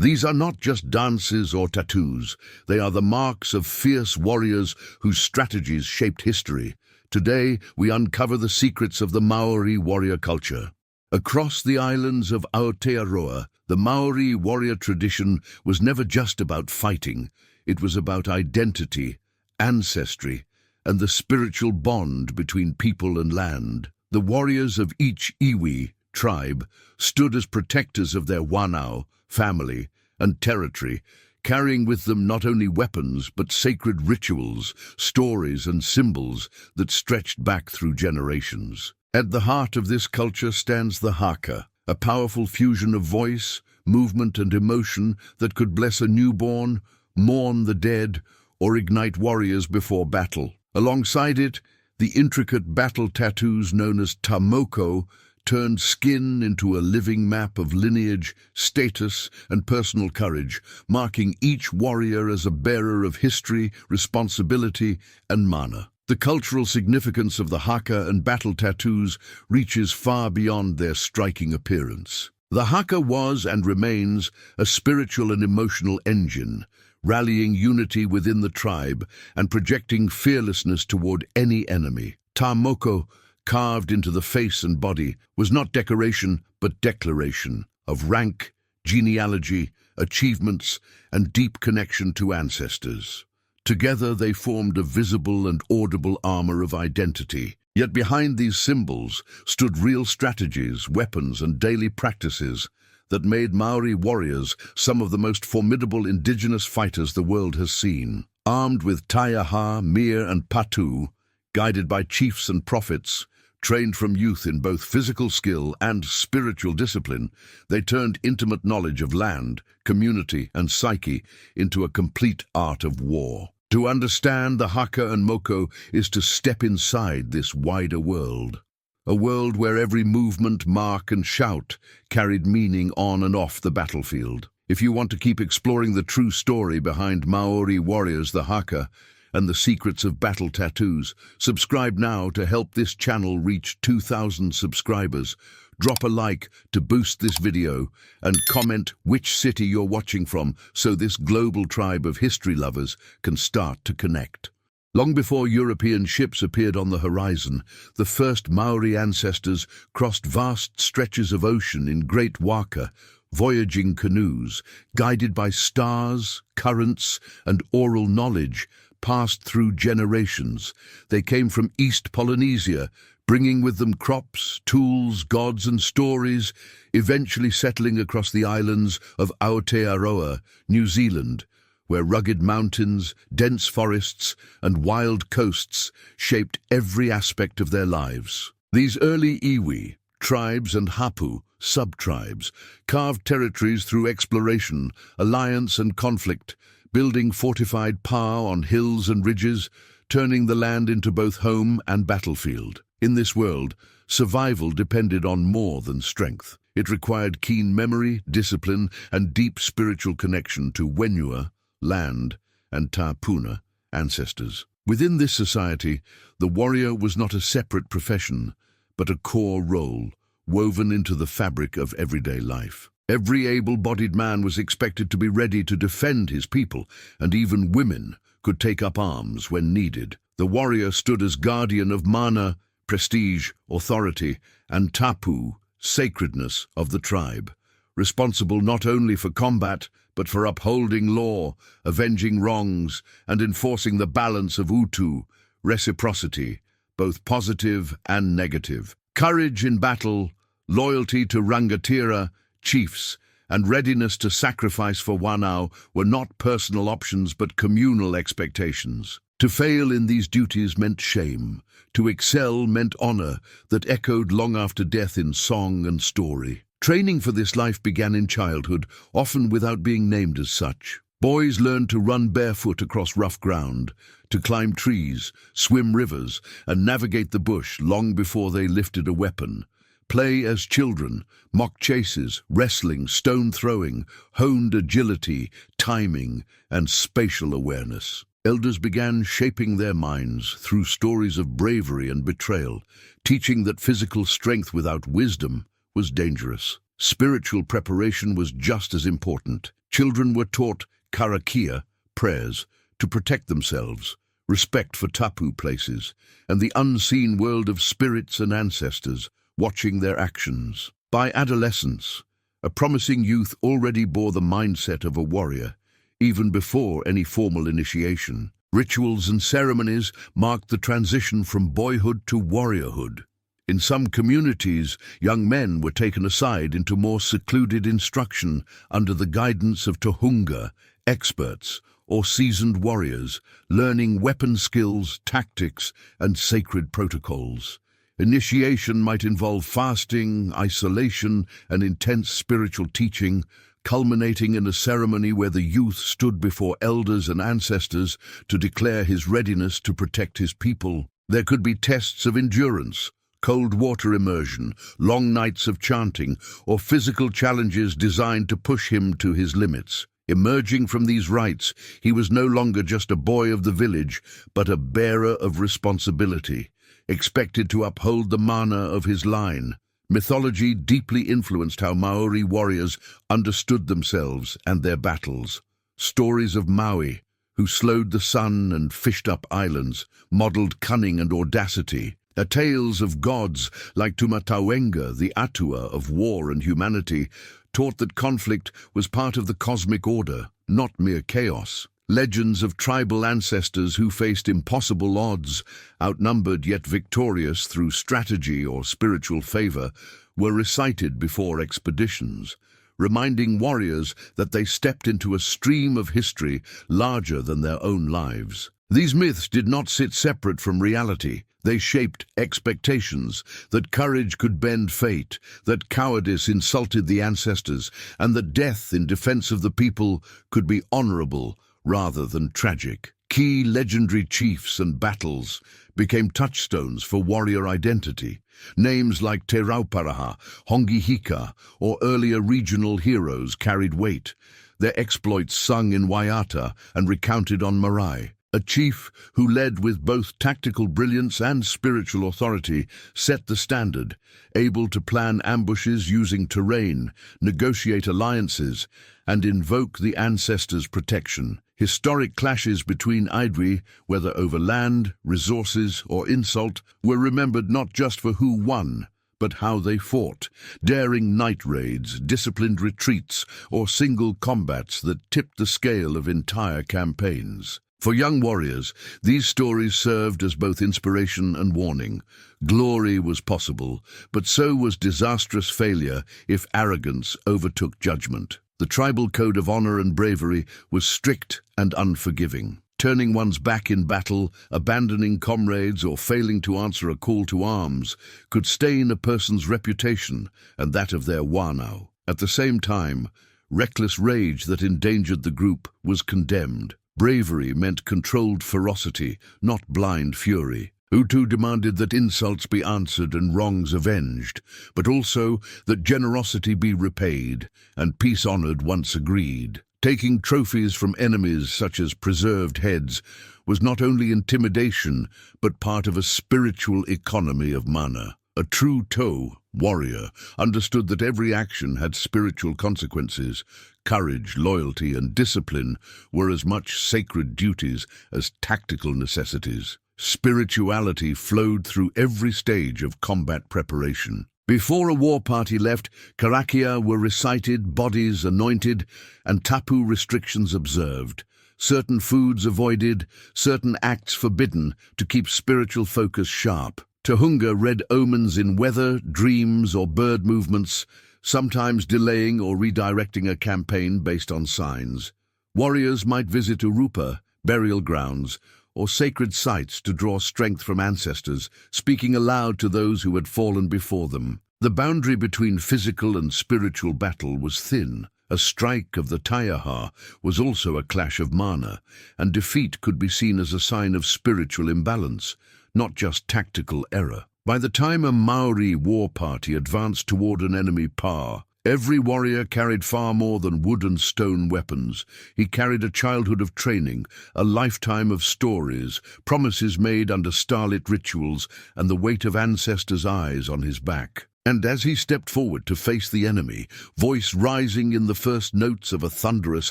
These are not just dances or tattoos. They are the marks of fierce warriors whose strategies shaped history. Today, we uncover the secrets of the Maori warrior culture. Across the islands of Aotearoa, the Maori warrior tradition was never just about fighting. It was about identity, ancestry, and the spiritual bond between people and land. The warriors of each iwi tribe stood as protectors of their whanau, family, and territory, carrying with them not only weapons but sacred rituals, stories, and symbols that stretched back through generations. At the heart of this culture stands the Haka, a powerful fusion of voice, movement, and emotion that could bless a newborn, mourn the dead, or ignite warriors before battle. Alongside it, the intricate battle tattoos known as Moko turned skin into a living map of lineage, status, and personal courage, marking each warrior as a bearer of history, responsibility, and mana. The cultural significance of the Haka and battle tattoos reaches far beyond their striking appearance. The Haka was and remains a spiritual and emotional engine, rallying unity within the tribe and projecting fearlessness toward any enemy. Moko, carved into the face and body, was not decoration but declaration of rank, genealogy, achievements, and deep connection to ancestors. Together they formed a visible and audible armor of identity. Yet behind these symbols stood real strategies, weapons, and daily practices that made Maori warriors some of the most formidable indigenous fighters the world has seen. Armed with taiaha, mir, and patu, guided by chiefs and prophets, trained from youth in both physical skill and spiritual discipline, they turned intimate knowledge of land, community, and psyche into a complete art of war. To understand the Haka and Moko is to step inside this wider world. A world where every movement, mark, and shout carried meaning on and off the battlefield. If you want to keep exploring the true story behind Maori warriors, the Haka, and the secrets of battle tattoos, subscribe now to help this channel reach 2,000 subscribers. Drop a like to boost this video and comment which city you're watching from so this global tribe of history lovers can start to connect. Long before European ships appeared on the horizon, the first Maori ancestors crossed vast stretches of ocean in great waka, voyaging canoes, guided by stars, currents, and oral knowledge, passed through generations. They came from East Polynesia, bringing with them crops, tools, gods, and stories, eventually settling across the islands of Aotearoa, New Zealand, where rugged mountains, dense forests, and wild coasts shaped every aspect of their lives. These early iwi, tribes, and hapu, sub-tribes, carved territories through exploration, alliance, and conflict, building fortified power on hills and ridges, turning the land into both home and battlefield. In this world, survival depended on more than strength. It required keen memory, discipline, and deep spiritual connection to Wenua, land, and Tapuna, ancestors. Within this society, the warrior was not a separate profession, but a core role, woven into the fabric of everyday life. Every able-bodied man was expected to be ready to defend his people, and even women could take up arms when needed. The warrior stood as guardian of mana, prestige, authority, and tapu, sacredness of the tribe, responsible not only for combat, but for upholding law, avenging wrongs, and enforcing the balance of utu, reciprocity, both positive and negative. Courage in battle, loyalty to rangatira, chiefs, and readiness to sacrifice for whanau were not personal options but communal expectations. To fail in these duties meant shame. To excel meant honor that echoed long after death in song and story. Training for this life began in childhood, often without being named as such. Boys learned to run barefoot across rough ground, to climb trees, swim rivers, and navigate the bush long before they lifted a weapon. Play as children, mock chases, wrestling, stone throwing, honed agility, timing, and spatial awareness. Elders began shaping their minds through stories of bravery and betrayal, teaching that physical strength without wisdom was dangerous. Spiritual preparation was just as important. Children were taught karakia, prayers, to protect themselves, respect for tapu places, and the unseen world of spirits and ancestors, watching their actions. By adolescence, a promising youth already bore the mindset of a warrior, even before any formal initiation. Rituals and ceremonies marked the transition from boyhood to warriorhood. In some communities, young men were taken aside into more secluded instruction under the guidance of tohunga, experts, or seasoned warriors, learning weapon skills, tactics, and sacred protocols. Initiation might involve fasting, isolation, and intense spiritual teaching, culminating in a ceremony where the youth stood before elders and ancestors to declare his readiness to protect his people. There could be tests of endurance, cold water immersion, long nights of chanting, or physical challenges designed to push him to his limits. Emerging from these rites, he was no longer just a boy of the village, but a bearer of responsibility, expected to uphold the mana of his line. Mythology deeply influenced how Maori warriors understood themselves and their battles. Stories of Maui, who slowed the sun and fished up islands, modeled cunning and audacity. Tales of gods like Tumatawenga, the Atua of war and humanity, taught that conflict was part of the cosmic order, not mere chaos. Legends of tribal ancestors who faced impossible odds, outnumbered yet victorious through strategy or spiritual favor, were recited before expeditions, reminding warriors that they stepped into a stream of history larger than their own lives. These myths did not sit separate from reality. They shaped expectations, that courage could bend fate, that cowardice insulted the ancestors, and that death in defense of the people could be honorable rather than tragic. Key legendary chiefs and battles became touchstones for warrior identity. Names like Te Rauparaha, Hongihika, or earlier regional heroes carried weight, their exploits sung in Waiata and recounted on marae. A chief who led with both tactical brilliance and spiritual authority set the standard, able to plan ambushes using terrain, negotiate alliances, and invoke the ancestors' protection. Historic clashes between Aedui, whether over land, resources, or insult, were remembered not just for who won, but how they fought, daring night raids, disciplined retreats, or single combats that tipped the scale of entire campaigns. For young warriors, these stories served as both inspiration and warning. Glory was possible, but so was disastrous failure if arrogance overtook judgment. The tribal code of honor and bravery was strict and unforgiving. Turning one's back in battle, abandoning comrades, or failing to answer a call to arms could stain a person's reputation and that of their wānau. At the same time, reckless rage that endangered the group was condemned. Bravery meant controlled ferocity, not blind fury. Utu demanded that insults be answered and wrongs avenged, but also that generosity be repaid and peace honored once agreed. Taking trophies from enemies such as preserved heads was not only intimidation, but part of a spiritual economy of mana. A true Toe, warrior, understood that every action had spiritual consequences. Courage, loyalty, and discipline were as much sacred duties as tactical necessities. Spirituality flowed through every stage of combat preparation. Before a war party left, karakia were recited, bodies anointed, and tapu restrictions observed. Certain foods avoided, certain acts forbidden to keep spiritual focus sharp. Tohunga read omens in weather, dreams, or bird movements, sometimes delaying or redirecting a campaign based on signs. Warriors might visit urupa, burial grounds, or sacred sites to draw strength from ancestors, speaking aloud to those who had fallen before them. The boundary between physical and spiritual battle was thin. A strike of the taiaha was also a clash of mana, and defeat could be seen as a sign of spiritual imbalance, not just tactical error. By the time a Maori war party advanced toward an enemy pa, every warrior carried far more than wood and stone weapons. He carried a childhood of training, a lifetime of stories, promises made under starlit rituals, and the weight of ancestors' eyes on his back. And as he stepped forward to face the enemy, voice rising in the first notes of a thunderous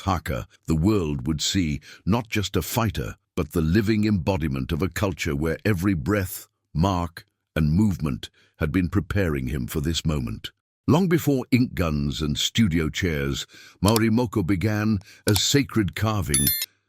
haka, the world would see not just a fighter, but the living embodiment of a culture where every breath, mark, and movement had been preparing him for this moment. Long before ink guns and studio chairs, Maori Moko began as sacred carving,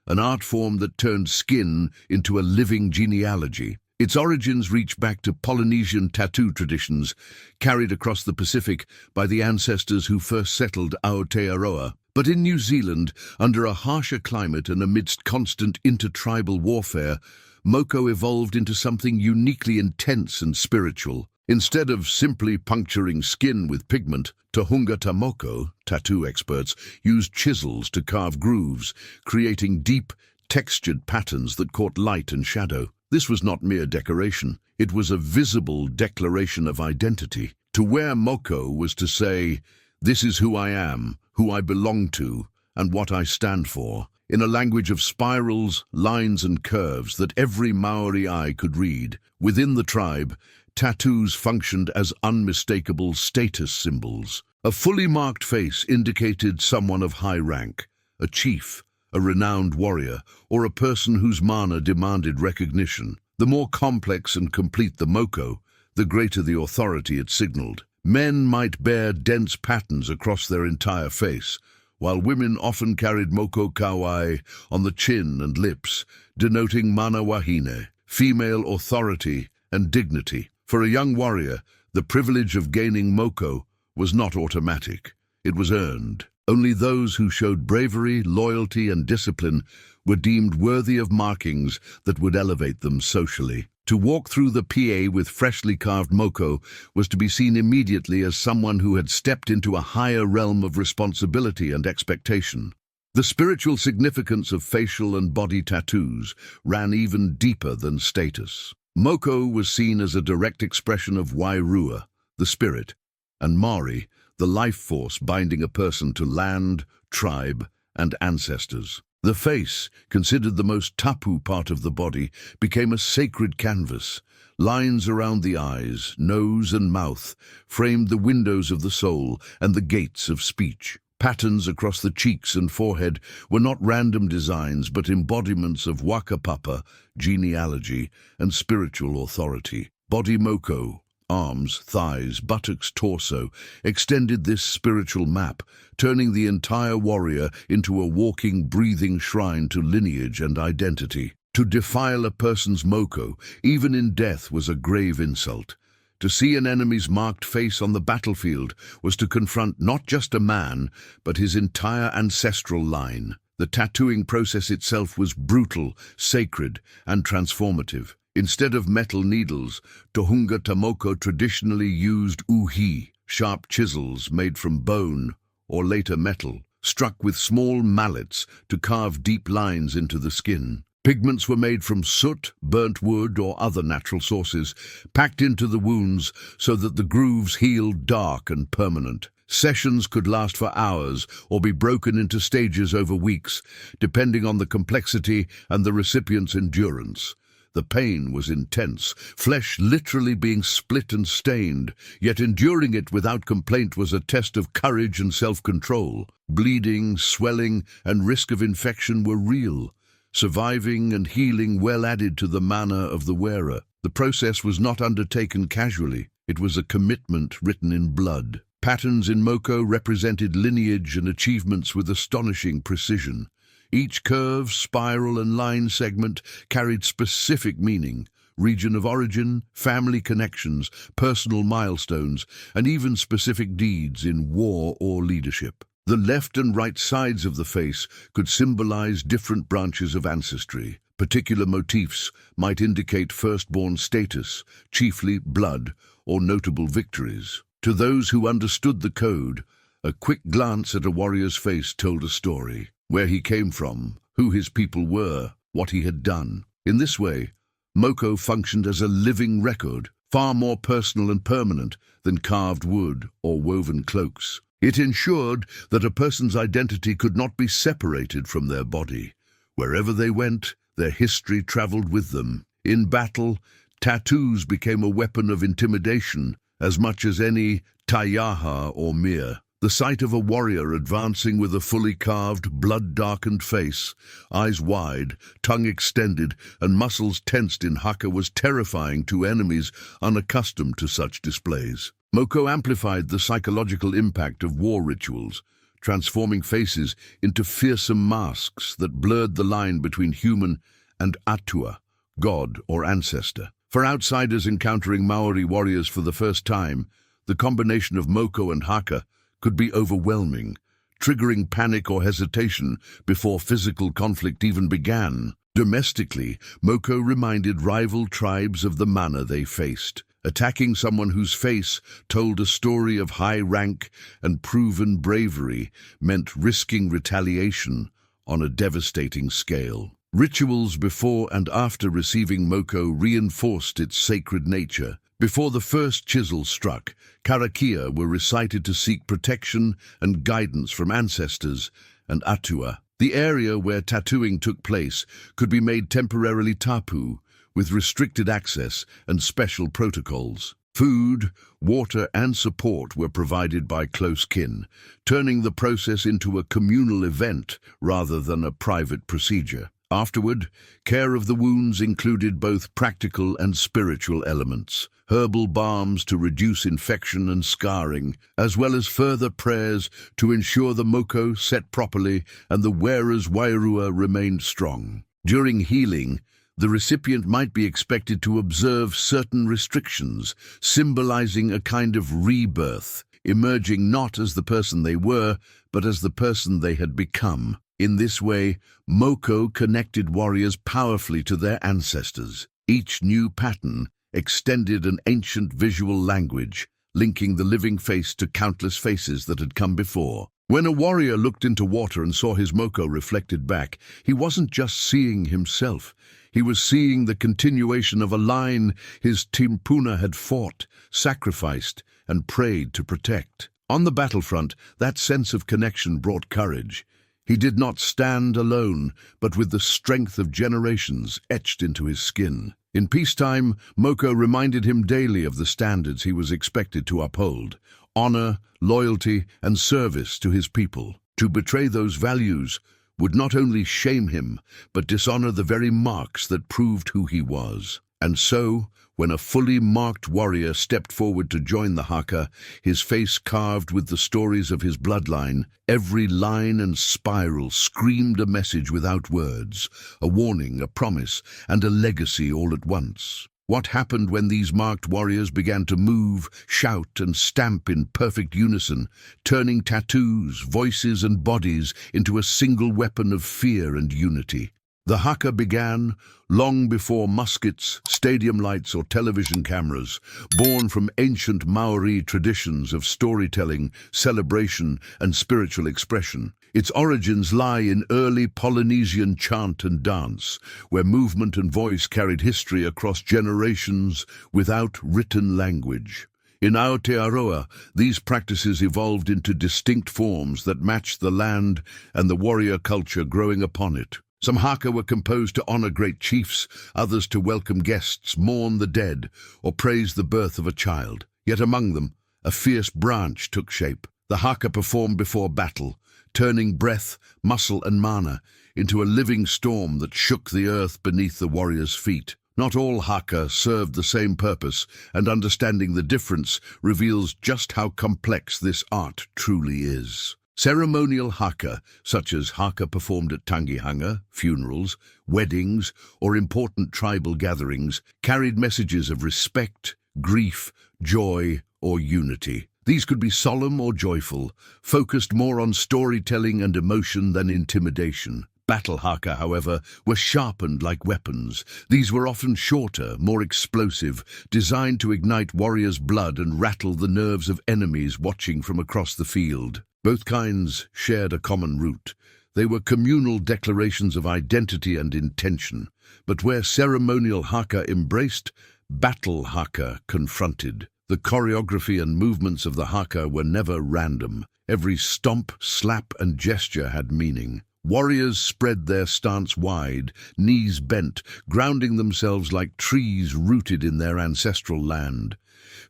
an art form that turned skin into a living genealogy. Its origins reach back to Polynesian tattoo traditions, carried across the Pacific by the ancestors who first settled Aotearoa. But in New Zealand, under a harsher climate and amidst constant intertribal warfare, Moko evolved into something uniquely intense and spiritual. Instead of simply puncturing skin with pigment, Tohunga Moko, tattoo experts, used chisels to carve grooves, creating deep, textured patterns that caught light and shadow. This was not mere decoration. It was a visible declaration of identity. To wear Moko was to say, "This is who I am, who I belong to, and what I stand for," in a language of spirals, lines, and curves that every Maori eye could read. Within the tribe, tattoos functioned as unmistakable status symbols. A fully marked face indicated someone of high rank, a chief, a renowned warrior, or a person whose mana demanded recognition. The more complex and complete the Moko, the greater the authority it signaled. Men might bear dense patterns across their entire face, while women often carried Moko Kauai on the chin and lips, denoting mana wahine, female authority and dignity. For a young warrior, the privilege of gaining Moko was not automatic. It was earned. Only those who showed bravery, loyalty, and discipline were deemed worthy of markings that would elevate them socially. To walk through the PA with freshly carved Moko was to be seen immediately as someone who had stepped into a higher realm of responsibility and expectation. The spiritual significance of facial and body tattoos ran even deeper than status. Moko was seen as a direct expression of Wairua, the spirit, and Maori, the life force binding a person to land, tribe, and ancestors. The face, considered the most tapu part of the body, became a sacred canvas. Lines around the eyes, nose, and mouth framed the windows of the soul and the gates of speech. Patterns across the cheeks and forehead were not random designs but embodiments of wakapapa, genealogy, and spiritual authority. Body Moko, arms, thighs, buttocks, torso, extended this spiritual map, turning the entire warrior into a walking, breathing shrine to lineage and identity. To defile a person's Moko, even in death, was a grave insult. To see an enemy's marked face on the battlefield was to confront not just a man, but his entire ancestral line. The tattooing process itself was brutal, sacred, and transformative. Instead of metal needles, Tohunga Moko traditionally used uhi, sharp chisels made from bone or later metal, struck with small mallets to carve deep lines into the skin. Pigments were made from soot, burnt wood, or other natural sources, packed into the wounds so that the grooves healed dark and permanent. Sessions could last for hours or be broken into stages over weeks, depending on the complexity and the recipient's endurance. The pain was intense, flesh literally being split and stained, yet enduring it without complaint was a test of courage and self-control. Bleeding, swelling, and risk of infection were real. Surviving and healing well added to the mana of the wearer. The process was not undertaken casually. It was a commitment written in blood. Patterns in Moko represented lineage and achievements with astonishing precision. Each curve, spiral, and line segment carried specific meaning: region of origin, family connections, personal milestones, and even specific deeds in war or leadership. The left and right sides of the face could symbolize different branches of ancestry. Particular motifs might indicate firstborn status, chiefly blood, or notable victories. To those who understood the code, a quick glance at a warrior's face told a story: where he came from, who his people were, what he had done. In this way, Moko functioned as a living record, far more personal and permanent than carved wood or woven cloaks. It ensured that a person's identity could not be separated from their body. Wherever they went, their history traveled with them. In battle, tattoos became a weapon of intimidation as much as any taiaha or mere. The sight of a warrior advancing with a fully carved, blood-darkened face, eyes wide, tongue extended, and muscles tensed in haka was terrifying to enemies unaccustomed to such displays. Moko amplified the psychological impact of war rituals, transforming faces into fearsome masks that blurred the line between human and atua, god or ancestor. For outsiders encountering Maori warriors for the first time, the combination of Moko and Haka could be overwhelming, triggering panic or hesitation before physical conflict even began. Domestically, Moko reminded rival tribes of the mana they faced. Attacking someone whose face told a story of high rank and proven bravery meant risking retaliation on a devastating scale. Rituals before and after receiving Moko reinforced its sacred nature. Before the first chisel struck, karakia were recited to seek protection and guidance from ancestors and atua. The area where tattooing took place could be made temporarily tapu, with restricted access and special protocols. Food, water, and support were provided by close kin, turning the process into a communal event rather than a private procedure. Afterward, care of the wounds included both practical and spiritual elements, herbal balms to reduce infection and scarring, as well as further prayers to ensure the moko set properly and the wearer's wairua remained strong. During healing, the recipient might be expected to observe certain restrictions, symbolizing a kind of rebirth, emerging not as the person they were, but as the person they had become. In this way, Moko connected warriors powerfully to their ancestors. Each new pattern extended an ancient visual language, linking the living face to countless faces that had come before. When a warrior looked into water and saw his Moko reflected back, he wasn't just seeing himself. He was seeing the continuation of a line his timpuna had fought, sacrificed, and prayed to protect. On the battlefront, that sense of connection brought courage. He did not stand alone, but with the strength of generations etched into his skin. In peacetime, Moko reminded him daily of the standards he was expected to uphold: honor, loyalty, and service to his people. To betray those values would not only shame him, but dishonor the very marks that proved who he was. And so, when a fully marked warrior stepped forward to join the Haka, his face carved with the stories of his bloodline, every line and spiral screamed a message without words, a warning, a promise, and a legacy all at once. What happened when these marked warriors began to move, shout, and stamp in perfect unison, turning tattoos, voices, and bodies into a single weapon of fear and unity? The Haka began long before muskets, stadium lights, or television cameras, born from ancient Maori traditions of storytelling, celebration, and spiritual expression. Its origins lie in early Polynesian chant and dance, where movement and voice carried history across generations without written language. In Aotearoa, these practices evolved into distinct forms that matched the land and the warrior culture growing upon it. Some haka were composed to honor great chiefs, others to welcome guests, mourn the dead, or praise the birth of a child. Yet among them, a fierce branch took shape. The haka performed before battle, turning breath, muscle, and mana into a living storm that shook the earth beneath the warrior's feet. Not all haka served the same purpose, and understanding the difference reveals just how complex this art truly is. Ceremonial haka, such as haka performed at tangihanga, funerals, weddings, or important tribal gatherings, carried messages of respect, grief, joy, or unity. These could be solemn or joyful, focused more on storytelling and emotion than intimidation. Battle haka, however, were sharpened like weapons. These were often shorter, more explosive, designed to ignite warriors' blood and rattle the nerves of enemies watching from across the field. Both kinds shared a common root. They were communal declarations of identity and intention. But where ceremonial haka embraced, battle haka confronted. The choreography and movements of the haka were never random. Every stomp, slap, and gesture had meaning. Warriors spread their stance wide, knees bent, grounding themselves like trees rooted in their ancestral land.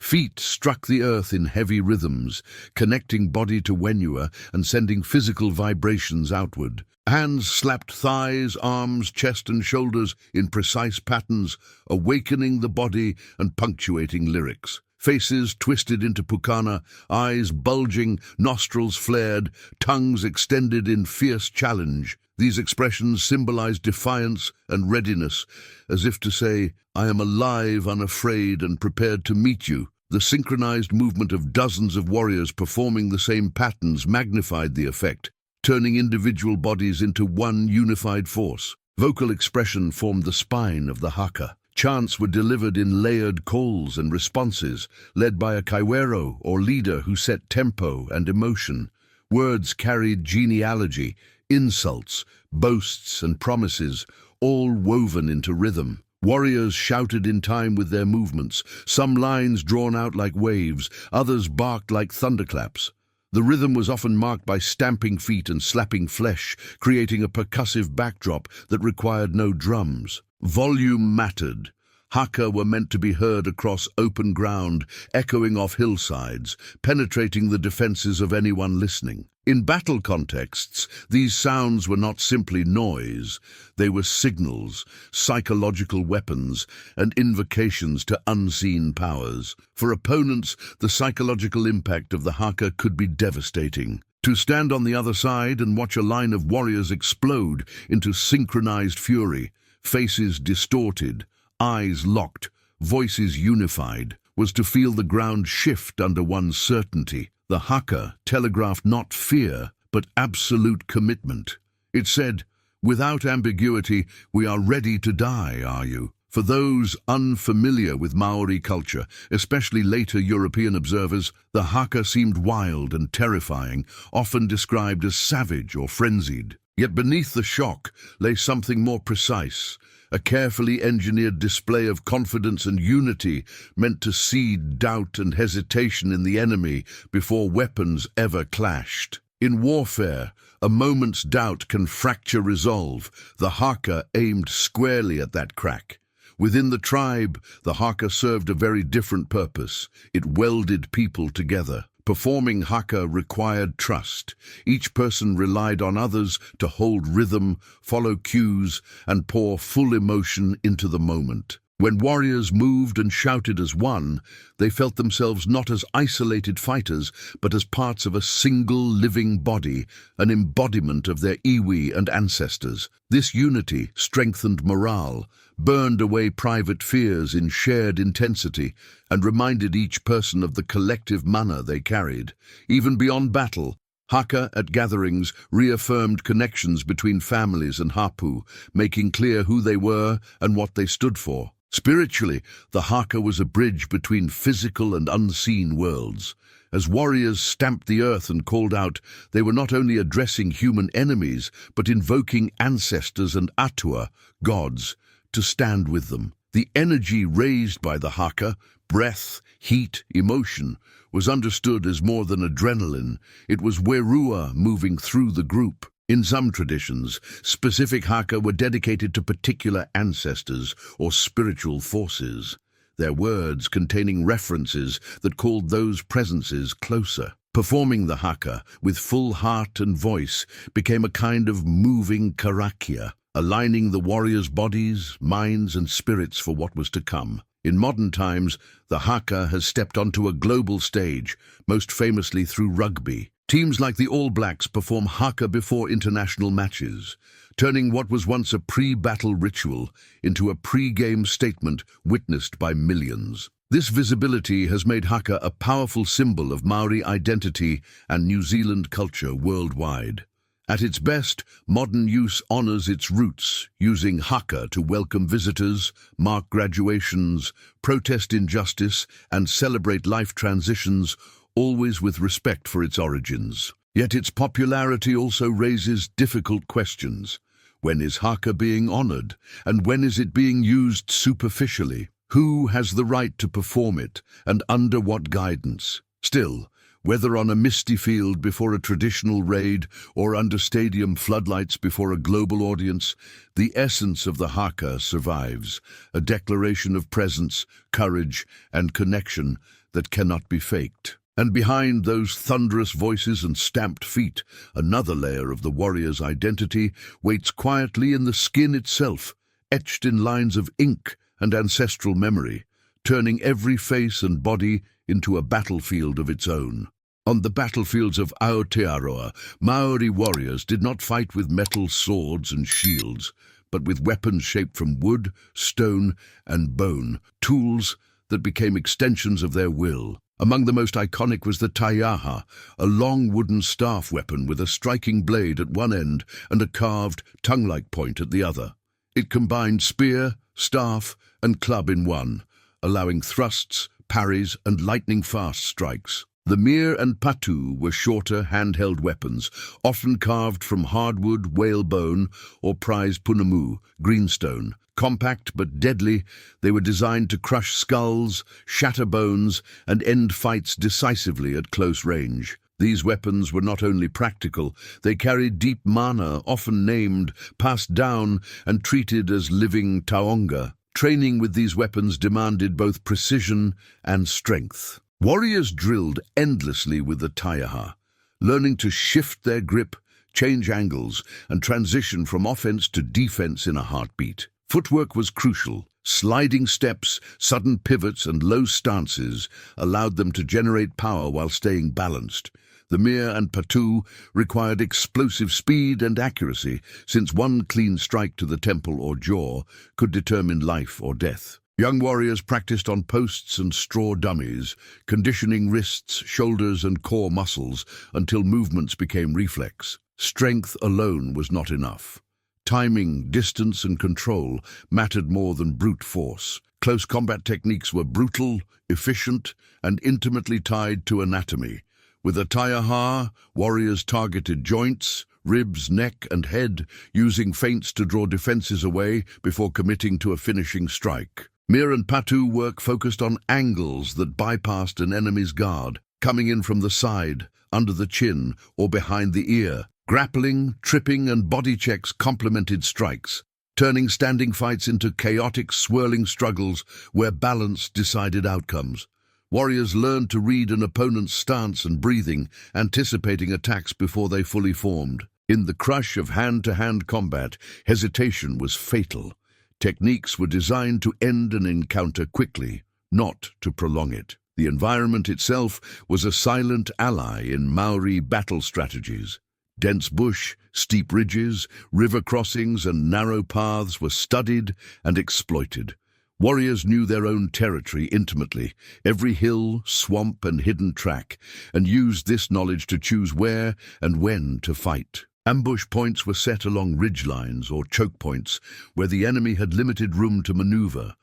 Feet struck the earth in heavy rhythms, connecting body to Wenua and sending physical vibrations outward. Hands slapped thighs, arms, chest and shoulders in precise patterns, awakening the body and punctuating lyrics. Faces twisted into pukana, eyes bulging, nostrils flared, tongues extended in fierce challenge. These expressions symbolized defiance and readiness, as if to say, "I am alive, unafraid, and prepared to meet you." The synchronized movement of dozens of warriors performing the same patterns magnified the effect, turning individual bodies into one unified force. Vocal expression formed the spine of the haka. Chants were delivered in layered calls and responses, led by a kaiwero or leader who set tempo and emotion. Words carried genealogy, insults, boasts and promises, all woven into rhythm. Warriors shouted in time with their movements, some lines drawn out like waves, others barked like thunderclaps. The rhythm was often marked by stamping feet and slapping flesh, creating a percussive backdrop that required no drums. Volume mattered. Haka were meant to be heard across open ground, echoing off hillsides, penetrating the defenses of anyone listening. In battle contexts, these sounds were not simply noise. They were signals, psychological weapons, and invocations to unseen powers. For opponents, the psychological impact of the haka could be devastating. To stand on the other side and watch a line of warriors explode into synchronized fury, faces distorted, eyes locked, voices unified, was to feel the ground shift under one's certainty. The haka telegraphed not fear, but absolute commitment. It said, "Without ambiguity, we are ready to die, are you?" For those unfamiliar with Maori culture, especially later European observers, the haka seemed wild and terrifying, often described as savage or frenzied. Yet beneath the shock lay something more precise, a carefully engineered display of confidence and unity meant to seed doubt and hesitation in the enemy before weapons ever clashed. In warfare, a moment's doubt can fracture resolve. The haka aimed squarely at that crack. Within the tribe, the haka served a very different purpose. It welded people together. Performing haka required trust. Each person relied on others to hold rhythm, follow cues, and pour full emotion into the moment. When warriors moved and shouted as one, they felt themselves not as isolated fighters, but as parts of a single living body, an embodiment of their iwi and ancestors. This unity strengthened morale, burned away private fears in shared intensity, and reminded each person of the collective mana they carried. Even beyond battle, haka at gatherings reaffirmed connections between families and hapu, making clear who they were and what they stood for. Spiritually, the haka was a bridge between physical and unseen worlds. As warriors stamped the earth and called out, they were not only addressing human enemies, but invoking ancestors and atua, gods, to stand with them. The energy raised by the haka, breath, heat, emotion, was understood as more than adrenaline. It was werua moving through the group. In some traditions, specific haka were dedicated to particular ancestors or spiritual forces, their words containing references that called those presences closer. Performing the haka with full heart and voice became a kind of moving karakia, aligning the warriors' bodies, minds and spirits for what was to come. In modern times, the haka has stepped onto a global stage, most famously through rugby. Teams like the All Blacks perform haka before international matches, turning what was once a pre-battle ritual into a pre-game statement witnessed by millions. This visibility has made haka a powerful symbol of Maori identity and New Zealand culture worldwide. At its best, modern use honors its roots, using haka to welcome visitors, mark graduations, protest injustice, and celebrate life transitions, always with respect for its origins. Yet its popularity also raises difficult questions. When is haka being honored, and when is it being used superficially? Who has the right to perform it, and under what guidance? Still, whether on a misty field before a traditional raid or under stadium floodlights before a global audience, the essence of the haka survives, a declaration of presence, courage, and connection that cannot be faked. And behind those thunderous voices and stamped feet, another layer of the warrior's identity waits quietly in the skin itself, etched in lines of ink and ancestral memory, turning every face and body into a battlefield of its own. On the battlefields of Aotearoa, Maori warriors did not fight with metal swords and shields, but with weapons shaped from wood, stone, and bone, tools that became extensions of their will. Among the most iconic was the taiaha, a long wooden staff weapon with a striking blade at one end and a carved, tongue-like point at the other. It combined spear, staff, and club in one, allowing thrusts, parries, and lightning-fast strikes. The mere and patu were shorter, handheld weapons, often carved from hardwood, whalebone, or prize punamu, greenstone. Compact but deadly, they were designed to crush skulls, shatter bones, and end fights decisively at close range. These weapons were not only practical, they carried deep mana, often named, passed down, and treated as living taonga. Training with these weapons demanded both precision and strength. Warriors drilled endlessly with the taiaha, learning to shift their grip, change angles, and transition from offense to defense in a heartbeat. Footwork was crucial. Sliding steps, sudden pivots, and low stances allowed them to generate power while staying balanced. The mir and patu required explosive speed and accuracy, since one clean strike to the temple or jaw could determine life or death. Young warriors practiced on posts and straw dummies, conditioning wrists, shoulders, and core muscles until movements became reflex. Strength alone was not enough. Timing, distance, and control mattered more than brute force. Close combat techniques were brutal, efficient, and intimately tied to anatomy. With a taiaha, warriors targeted joints, ribs, neck, and head, using feints to draw defenses away before committing to a finishing strike. Mir and patu work focused on angles that bypassed an enemy's guard, coming in from the side, under the chin, or behind the ear. Grappling, tripping, and body checks complemented strikes, turning standing fights into chaotic, swirling struggles where balance decided outcomes. Warriors learned to read an opponent's stance and breathing, anticipating attacks before they fully formed. In the crush of hand-to-hand combat, hesitation was fatal. Techniques were designed to end an encounter quickly, not to prolong it. The environment itself was a silent ally in Maori battle strategies. Dense bush, steep ridges, river crossings, and narrow paths were studied and exploited. Warriors knew their own territory intimately, every hill, swamp, and hidden track, and used this knowledge to choose where and when to fight. Ambush points were set along ridgelines or choke points where the enemy had limited room to maneuver.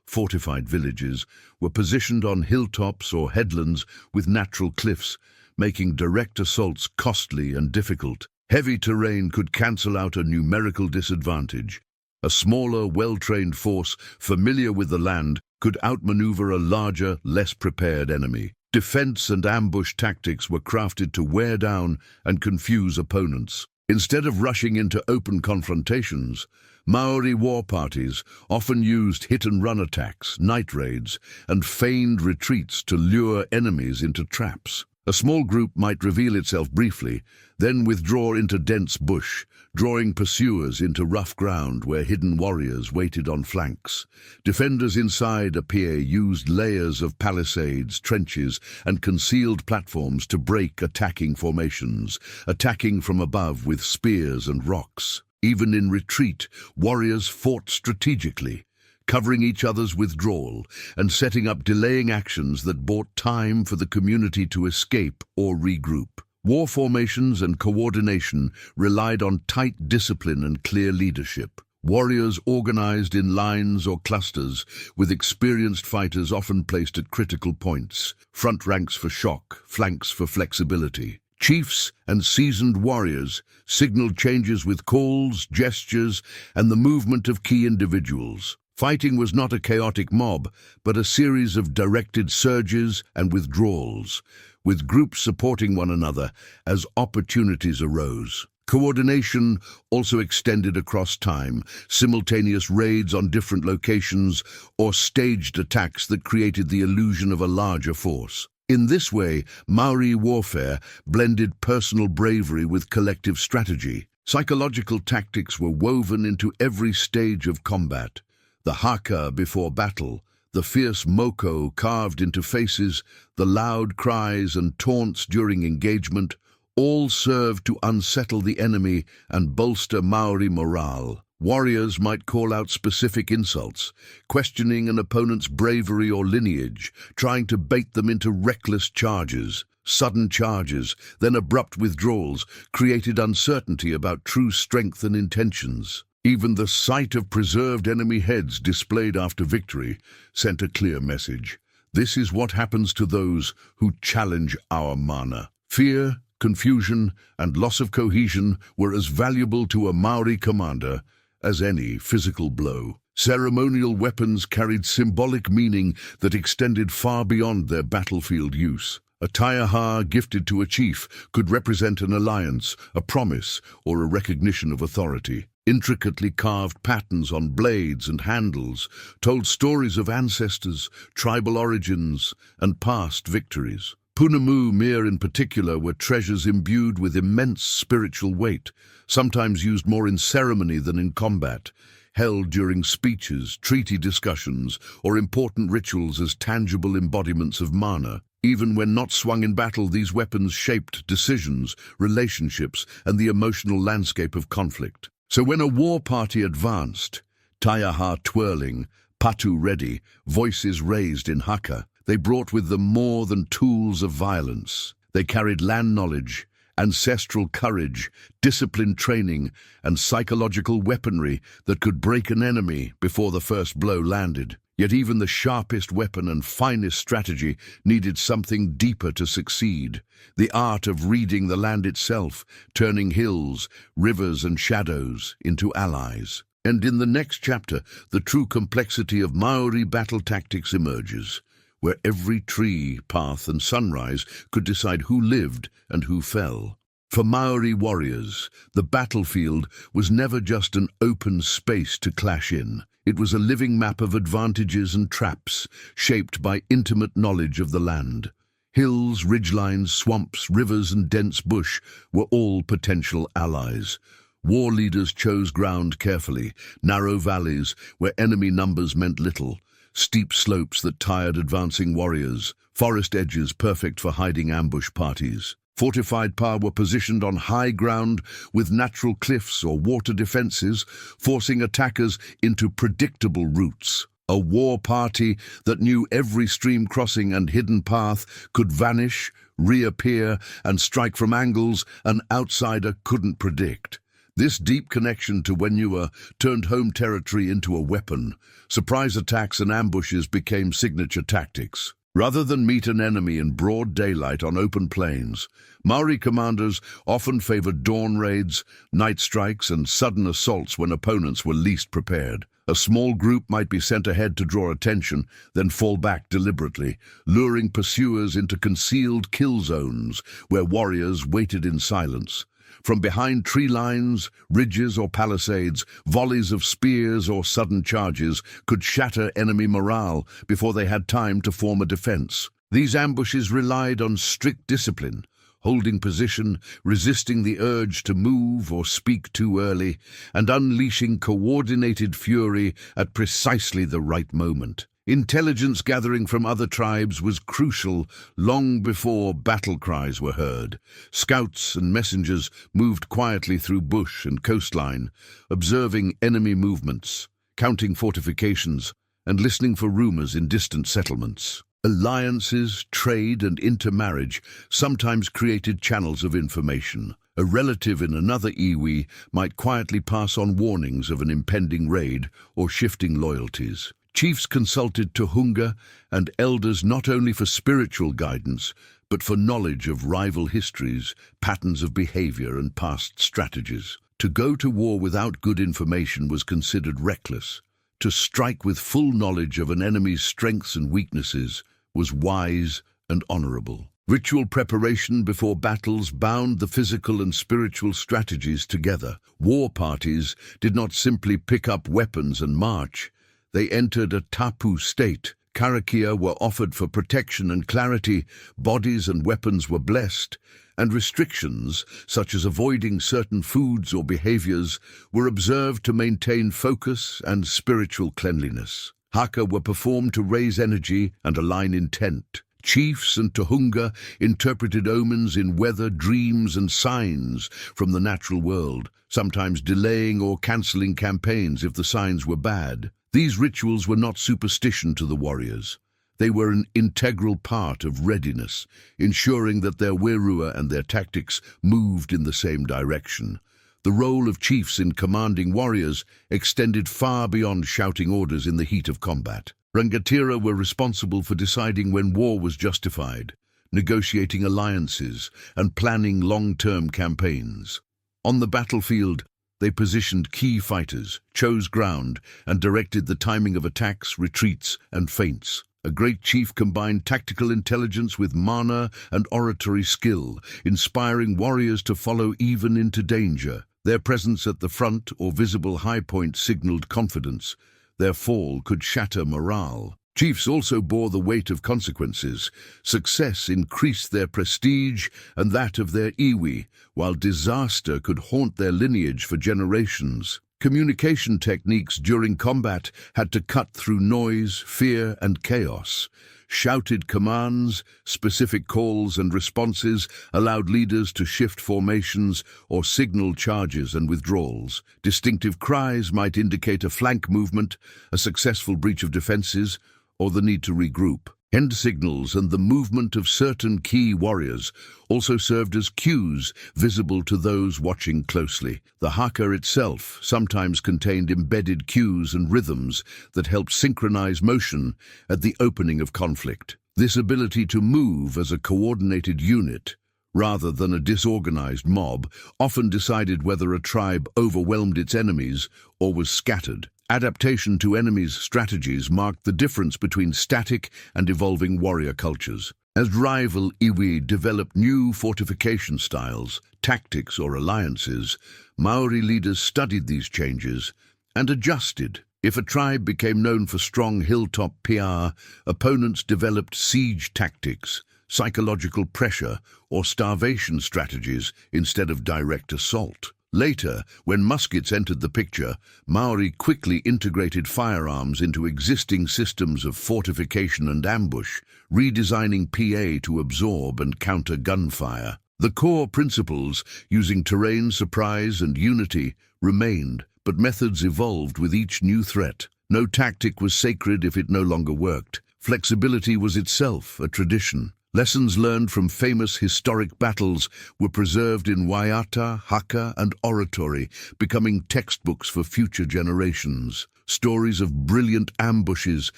Fortified villages, were positioned on hilltops or headlands with natural cliffs, making direct assaults costly and difficult. Heavy terrain could cancel out a numerical disadvantage. A smaller, well-trained force, familiar with the land, could outmaneuver a larger, less prepared enemy. Defense and ambush tactics were crafted to wear down and confuse opponents. Instead of rushing into open confrontations, Maori war parties often used hit-and-run attacks, night raids, and feigned retreats to lure enemies into traps. A small group might reveal itself briefly, then withdraw into dense bush, drawing pursuers into rough ground where hidden warriors waited on flanks. Defenders inside a pier used layers of palisades, trenches, and concealed platforms to break attacking formations, attacking from above with spears and rocks. Even in retreat, warriors fought strategically, covering each other's withdrawal and setting up delaying actions that bought time for the community to escape or regroup. War formations and coordination relied on tight discipline and clear leadership. Warriors organized in lines or clusters, with experienced fighters often placed at critical points, front ranks for shock, flanks for flexibility. Chiefs and seasoned warriors signaled changes with calls, gestures, and the movement of key individuals. Fighting was not a chaotic mob, but a series of directed surges and withdrawals, with groups supporting one another as opportunities arose. Coordination also extended across time, simultaneous raids on different locations or staged attacks that created the illusion of a larger force. In this way, Maori warfare blended personal bravery with collective strategy. Psychological tactics were woven into every stage of combat. The Haka before battle, the fierce Moko carved into faces, the loud cries and taunts during engagement, all served to unsettle the enemy and bolster Maori morale. Warriors might call out specific insults, questioning an opponent's bravery or lineage, trying to bait them into reckless charges. Sudden charges, then abrupt withdrawals, created uncertainty about true strength and intentions. Even the sight of preserved enemy heads displayed after victory sent a clear message. This is what happens to those who challenge our mana. Fear, confusion, and loss of cohesion were as valuable to a Maori commander as any physical blow. Ceremonial weapons carried symbolic meaning that extended far beyond their battlefield use. A taiaha gifted to a chief could represent an alliance, a promise, or a recognition of authority. Intricately carved patterns on blades and handles told stories of ancestors, tribal origins, and past victories. Punamu mir in particular were treasures imbued with immense spiritual weight, sometimes used more in ceremony than in combat, held during speeches, treaty discussions, or important rituals as tangible embodiments of mana. Even when not swung in battle, these weapons shaped decisions, relationships, and the emotional landscape of conflict. So when a war party advanced, taiaha twirling, patu ready, voices raised in Haka, they brought with them more than tools of violence. They carried land knowledge, ancestral courage, disciplined training, and psychological weaponry that could break an enemy before the first blow landed. Yet even the sharpest weapon and finest strategy needed something deeper to succeed. The art of reading the land itself, turning hills, rivers, and shadows into allies. And in the next chapter, the true complexity of Maori battle tactics emerges, where every tree, path, and sunrise could decide who lived and who fell. For Maori warriors, the battlefield was never just an open space to clash in. It was a living map of advantages and traps, shaped by intimate knowledge of the land. Hills, ridgelines, swamps, rivers, and dense bush were all potential allies. War leaders chose ground carefully, narrow valleys where enemy numbers meant little, steep slopes that tired advancing warriors, forest edges perfect for hiding ambush parties. Fortified pa were positioned on high ground with natural cliffs or water defenses, forcing attackers into predictable routes. A war party that knew every stream crossing and hidden path could vanish, reappear, and strike from angles an outsider couldn't predict. This deep connection to Wenua turned home territory into a weapon. Surprise attacks and ambushes became signature tactics. Rather than meet an enemy in broad daylight on open plains, Maori commanders often favored dawn raids, night strikes, and sudden assaults when opponents were least prepared. A small group might be sent ahead to draw attention, then fall back deliberately, luring pursuers into concealed kill zones where warriors waited in silence. From behind tree lines, ridges, or palisades, volleys of spears or sudden charges could shatter enemy morale before they had time to form a defense. These ambushes relied on strict discipline, holding position, resisting the urge to move or speak too early, and unleashing coordinated fury at precisely the right moment. Intelligence gathering from other tribes was crucial long before battle cries were heard. Scouts and messengers moved quietly through bush and coastline, observing enemy movements, counting fortifications, and listening for rumors in distant settlements. Alliances, trade, and intermarriage sometimes created channels of information. A relative in another iwi might quietly pass on warnings of an impending raid or shifting loyalties. Chiefs consulted Tohunga and elders not only for spiritual guidance, but for knowledge of rival histories, patterns of behavior, and past strategies. To go to war without good information was considered reckless. To strike with full knowledge of an enemy's strengths and weaknesses was wise and honorable. Ritual preparation before battles bound the physical and spiritual strategies together. War parties did not simply pick up weapons and march. They entered a tapu state. Karakia were offered for protection and clarity, bodies and weapons were blessed, and restrictions, such as avoiding certain foods or behaviors, were observed to maintain focus and spiritual cleanliness. Haka were performed to raise energy and align intent. Chiefs and Tohunga interpreted omens in weather, dreams, and signs from the natural world, sometimes delaying or cancelling campaigns if the signs were bad. These rituals were not superstition to the warriors. They were an integral part of readiness, ensuring that their wirua and their tactics moved in the same direction. The role of chiefs in commanding warriors extended far beyond shouting orders in the heat of combat. Rangatira were responsible for deciding when war was justified, negotiating alliances, and planning long-term campaigns. On the battlefield, they positioned key fighters, chose ground, and directed the timing of attacks, retreats, and feints. A great chief combined tactical intelligence with mana and oratory skill, inspiring warriors to follow even into danger. Their presence at the front or visible high point signaled confidence. Their fall could shatter morale. Chiefs also bore the weight of consequences. Success increased their prestige and that of their iwi, while disaster could haunt their lineage for generations. Communication techniques during combat had to cut through noise, fear, and chaos. Shouted commands, specific calls and responses allowed leaders to shift formations or signal charges and withdrawals. Distinctive cries might indicate a flank movement, a successful breach of defenses, or the need to regroup. Hand signals and the movement of certain key warriors also served as cues visible to those watching closely. The haka itself sometimes contained embedded cues and rhythms that helped synchronize motion at the opening of conflict. This ability to move as a coordinated unit, rather than a disorganized mob, often decided whether a tribe overwhelmed its enemies or was scattered. Adaptation to enemies' strategies marked the difference between static and evolving warrior cultures. As rival iwi developed new fortification styles, tactics, or alliances, Maori leaders studied these changes and adjusted. If a tribe became known for strong hilltop PR, opponents developed siege tactics, psychological pressure, or starvation strategies instead of direct assault. Later, when muskets entered the picture, Maori quickly integrated firearms into existing systems of fortification and ambush, redesigning PA to absorb and counter gunfire. The core principles, using terrain, surprise, and unity, remained, but methods evolved with each new threat. No tactic was sacred if it no longer worked. Flexibility was itself a tradition. Lessons learned from famous historic battles were preserved in waiata, haka, and oratory, becoming textbooks for future generations. Stories of brilliant ambushes,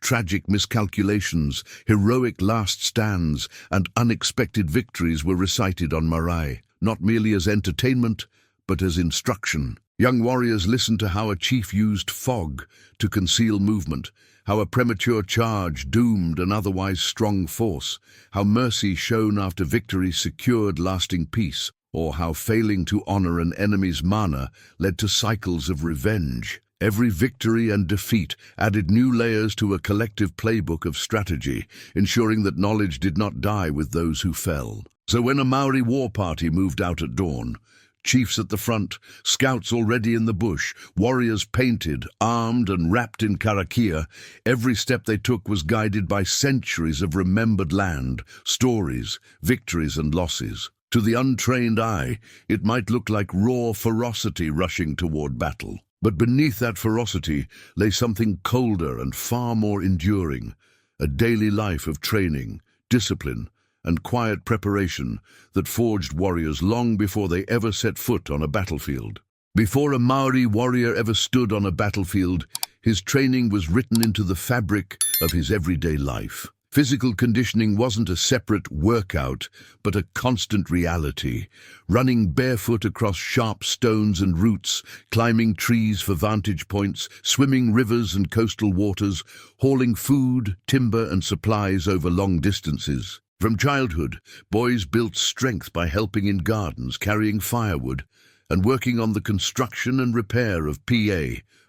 tragic miscalculations, heroic last stands, and unexpected victories were recited on marae, not merely as entertainment, but as instruction. Young warriors listened to how a chief used fog to conceal movement, how a premature charge doomed an otherwise strong force, how mercy shown after victory secured lasting peace, or how failing to honor an enemy's mana led to cycles of revenge. Every victory and defeat added new layers to a collective playbook of strategy, ensuring that knowledge did not die with those who fell. So when a Maori war party moved out at dawn, chiefs at the front, scouts already in the bush, warriors painted, armed and wrapped in karakia, every step they took was guided by centuries of remembered land, stories, victories and losses. To the untrained eye, it might look like raw ferocity rushing toward battle. But beneath that ferocity lay something colder and far more enduring, a daily life of training, discipline, and quiet preparation that forged warriors long before they ever set foot on a battlefield. Before a Maori warrior ever stood on a battlefield, his training was written into the fabric of his everyday life. Physical conditioning wasn't a separate workout, but a constant reality. Running barefoot across sharp stones and roots, climbing trees for vantage points, swimming rivers and coastal waters, hauling food, timber and supplies over long distances. From childhood, boys built strength by helping in gardens, carrying firewood, and working on the construction and repair of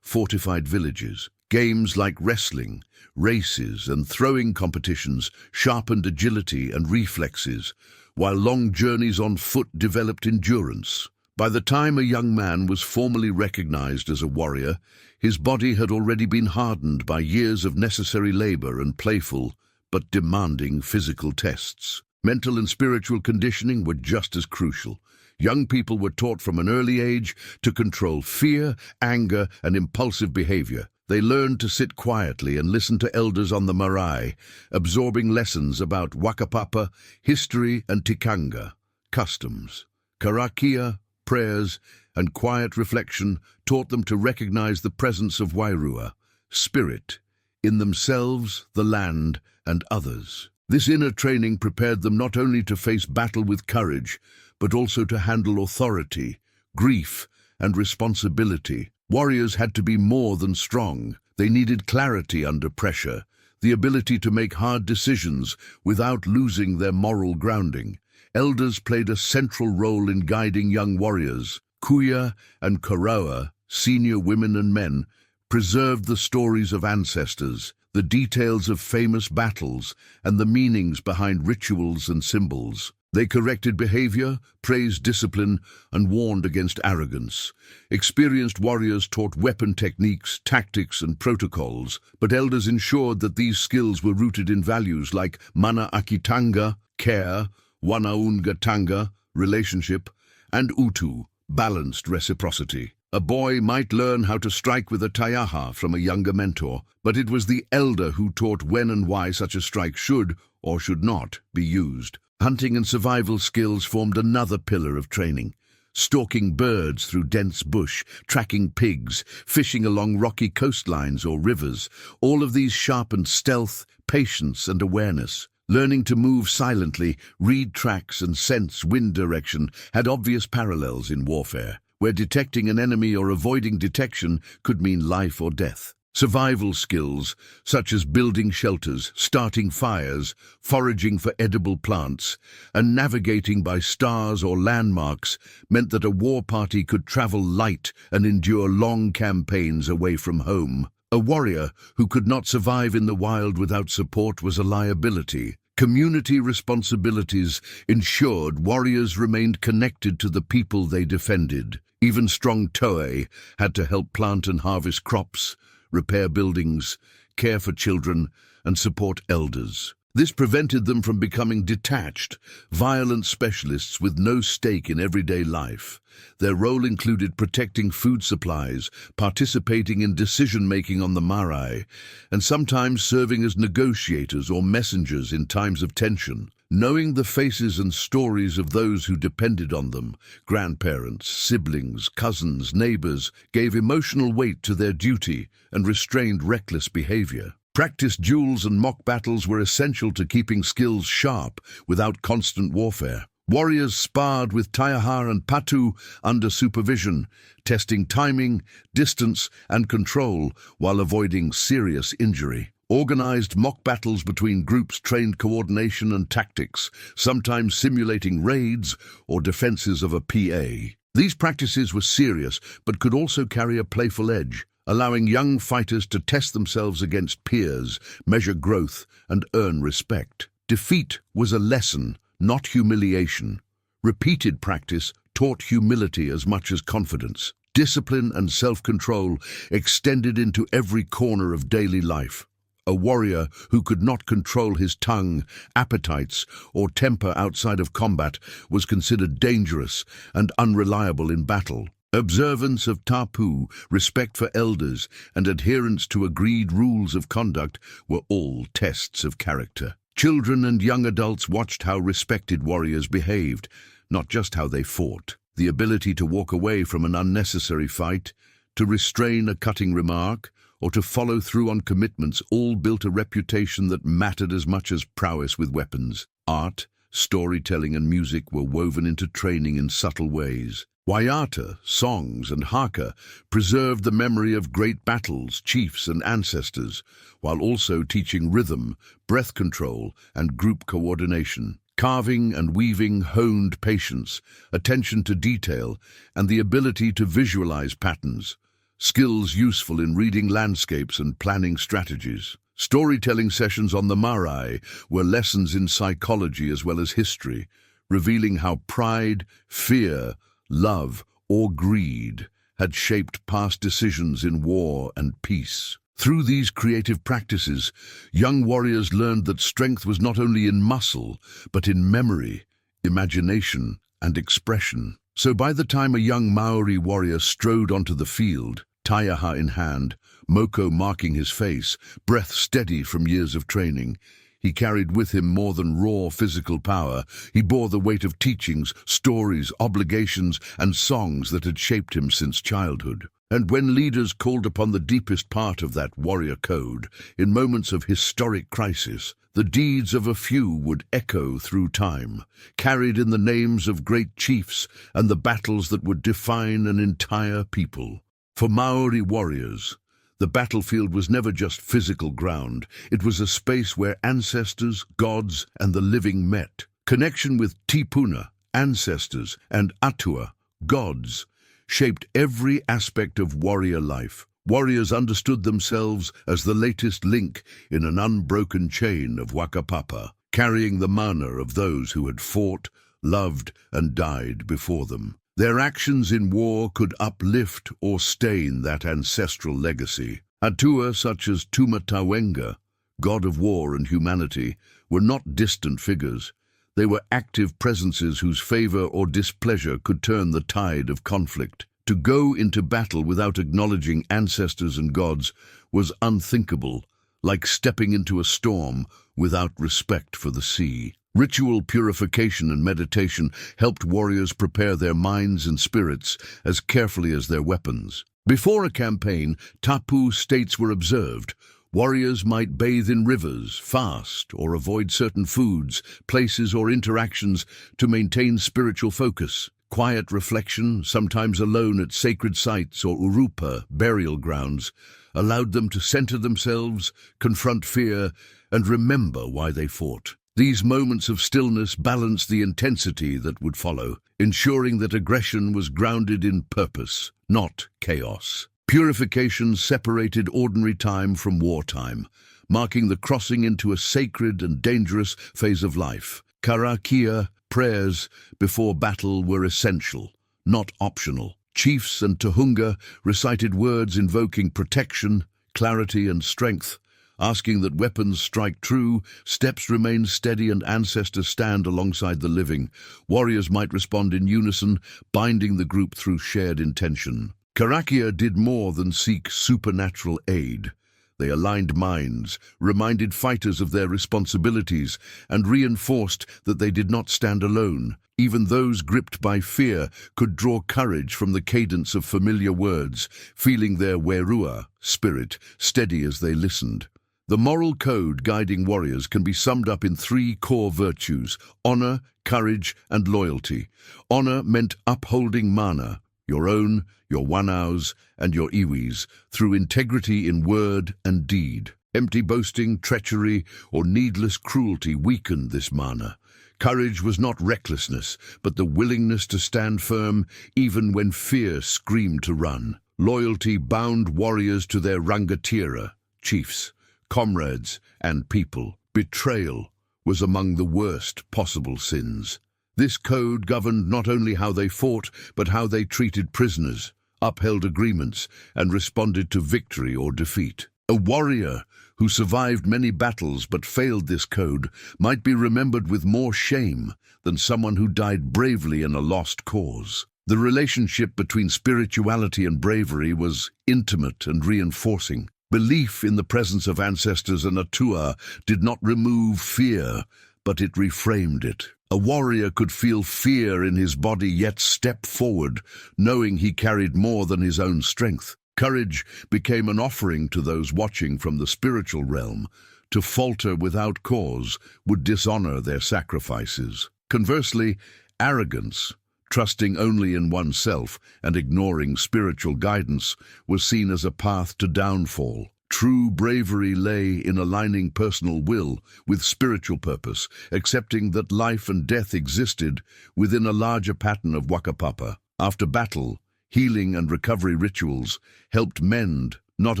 fortified villages. Games like wrestling, races, and throwing competitions sharpened agility and reflexes, while long journeys on foot developed endurance. By the time a young man was formally recognized as a warrior, his body had already been hardened by years of necessary labor and playful but demanding physical tests. Mental and spiritual conditioning were just as crucial. Young people were taught from an early age to control fear, anger, and impulsive behavior. They learned to sit quietly and listen to elders on the marae, absorbing lessons about wakapapa, history, and tikanga, customs. Karakia, prayers, and quiet reflection taught them to recognize the presence of Wairua, spirit, in themselves, the land, and others. This inner training prepared them not only to face battle with courage, but also to handle authority, grief, and responsibility. Warriors had to be more than strong. They needed clarity under pressure, the ability to make hard decisions without losing their moral grounding. Elders played a central role in guiding young warriors. Kuya and Koroa, senior women and men, preserved the stories of ancestors, the details of famous battles, and the meanings behind rituals and symbols. They corrected behavior, praised discipline, and warned against arrogance. Experienced warriors taught weapon techniques, tactics, and protocols, but elders ensured that these skills were rooted in values like mana akitanga, care, wanaunga tanga, relationship, and utu, balanced reciprocity. A boy might learn how to strike with a taiaha from a younger mentor, but it was the elder who taught when and why such a strike should, or should not, be used. Hunting and survival skills formed another pillar of training. Stalking birds through dense bush, tracking pigs, fishing along rocky coastlines or rivers, all of these sharpened stealth, patience, and awareness. Learning to move silently, read tracks, and sense wind direction had obvious parallels in warfare, where detecting an enemy or avoiding detection could mean life or death. Survival skills, such as building shelters, starting fires, foraging for edible plants, and navigating by stars or landmarks, meant that a war party could travel light and endure long campaigns away from home. A warrior who could not survive in the wild without support was a liability. Community responsibilities ensured warriors remained connected to the people they defended. Even strong Toei had to help plant and harvest crops, repair buildings, care for children, and support elders. This prevented them from becoming detached, violent specialists with no stake in everyday life. Their role included protecting food supplies, participating in decision-making on the marae, and sometimes serving as negotiators or messengers in times of tension. Knowing the faces and stories of those who depended on them, grandparents, siblings, cousins, neighbors, gave emotional weight to their duty and restrained reckless behavior. Practiced duels and mock battles were essential to keeping skills sharp without constant warfare. Warriors sparred with taiaha and patu under supervision, testing timing, distance, and control while avoiding serious injury. Organized mock battles between groups trained coordination and tactics, sometimes simulating raids or defenses of a PA. These practices were serious but could also carry a playful edge, allowing young fighters to test themselves against peers, measure growth, and earn respect. Defeat was a lesson, not humiliation. Repeated practice taught humility as much as confidence. Discipline and self-control extended into every corner of daily life. A warrior who could not control his tongue, appetites, or temper outside of combat was considered dangerous and unreliable in battle. Observance of tapu, respect for elders, and adherence to agreed rules of conduct were all tests of character. Children and young adults watched how respected warriors behaved, not just how they fought. The ability to walk away from an unnecessary fight, to restrain a cutting remark, or to follow through on commitments all built a reputation that mattered as much as prowess with weapons. Art, storytelling, and music were woven into training in subtle ways. Waiata, songs, and haka preserved the memory of great battles, chiefs, and ancestors, while also teaching rhythm, breath control, and group coordination. Carving and weaving honed patience, attention to detail, and the ability to visualize patterns, skills useful in reading landscapes and planning strategies. Storytelling sessions on the marae were lessons in psychology as well as history, revealing how pride, fear, love, or greed had shaped past decisions in war and peace. Through these creative practices, young warriors learned that strength was not only in muscle, but in memory, imagination, and expression. So by the time a young Maori warrior strode onto the field, taiaha in hand, Moko marking his face, breath steady from years of training, he carried with him more than raw physical power. He bore the weight of teachings, stories, obligations, and songs that had shaped him since childhood. And when leaders called upon the deepest part of that warrior code, in moments of historic crisis, the deeds of a few would echo through time, carried in the names of great chiefs and the battles that would define an entire people. For Maori warriors, the battlefield was never just physical ground. It was a space where ancestors, gods, and the living met. Connection with tipuna, ancestors, and atua, gods, shaped every aspect of warrior life. Warriors understood themselves as the latest link in an unbroken chain of wakapapa, carrying the mana of those who had fought, loved, and died before them. Their actions in war could uplift or stain that ancestral legacy. Atua such as Tumatawenga, god of war and humanity, were not distant figures. They were active presences whose favor or displeasure could turn the tide of conflict. To go into battle without acknowledging ancestors and gods was unthinkable, like stepping into a storm without respect for the sea. Ritual purification and meditation helped warriors prepare their minds and spirits as carefully as their weapons. Before a campaign, tapu states were observed. Warriors might bathe in rivers, fast, or avoid certain foods, places, or interactions to maintain spiritual focus. Quiet reflection, sometimes alone at sacred sites or urupa, burial grounds, allowed them to center themselves, confront fear, and remember why they fought. These moments of stillness balanced the intensity that would follow, ensuring that aggression was grounded in purpose, not chaos. Purification separated ordinary time from wartime, marking the crossing into a sacred and dangerous phase of life. Karakia, prayers before battle, were essential, not optional. Chiefs and Tohunga recited words invoking protection, clarity, and strength, asking that weapons strike true, steps remain steady, and ancestors stand alongside the living. Warriors might respond in unison, binding the group through shared intention. Karakia did more than seek supernatural aid. They aligned minds, reminded fighters of their responsibilities, and reinforced that they did not stand alone. Even those gripped by fear could draw courage from the cadence of familiar words, feeling their werua, spirit, steady as they listened. The moral code guiding warriors can be summed up in three core virtues: honor, courage, and loyalty. Honor meant upholding mana, your own, your wanaus, and your iwis, through integrity in word and deed. Empty boasting, treachery, or needless cruelty weakened this mana. Courage was not recklessness, but the willingness to stand firm even when fear screamed to run. Loyalty bound warriors to their rangatira, chiefs, comrades, and people. Betrayal was among the worst possible sins. This code governed not only how they fought, but how they treated prisoners, upheld agreements, and responded to victory or defeat. A warrior who survived many battles but failed this code might be remembered with more shame than someone who died bravely in a lost cause. The relationship between spirituality and bravery was intimate and reinforcing. Belief in the presence of ancestors and atua did not remove fear, but it reframed it. A warrior could feel fear in his body yet step forward, knowing he carried more than his own strength. Courage became an offering to those watching from the spiritual realm. To falter without cause would dishonor their sacrifices. Conversely, arrogance, Trusting only in oneself and ignoring spiritual guidance was seen as a path to downfall. True bravery lay in aligning personal will with spiritual purpose, accepting that life and death existed within a larger pattern of Wakapapa. After battle, healing and recovery rituals helped mend not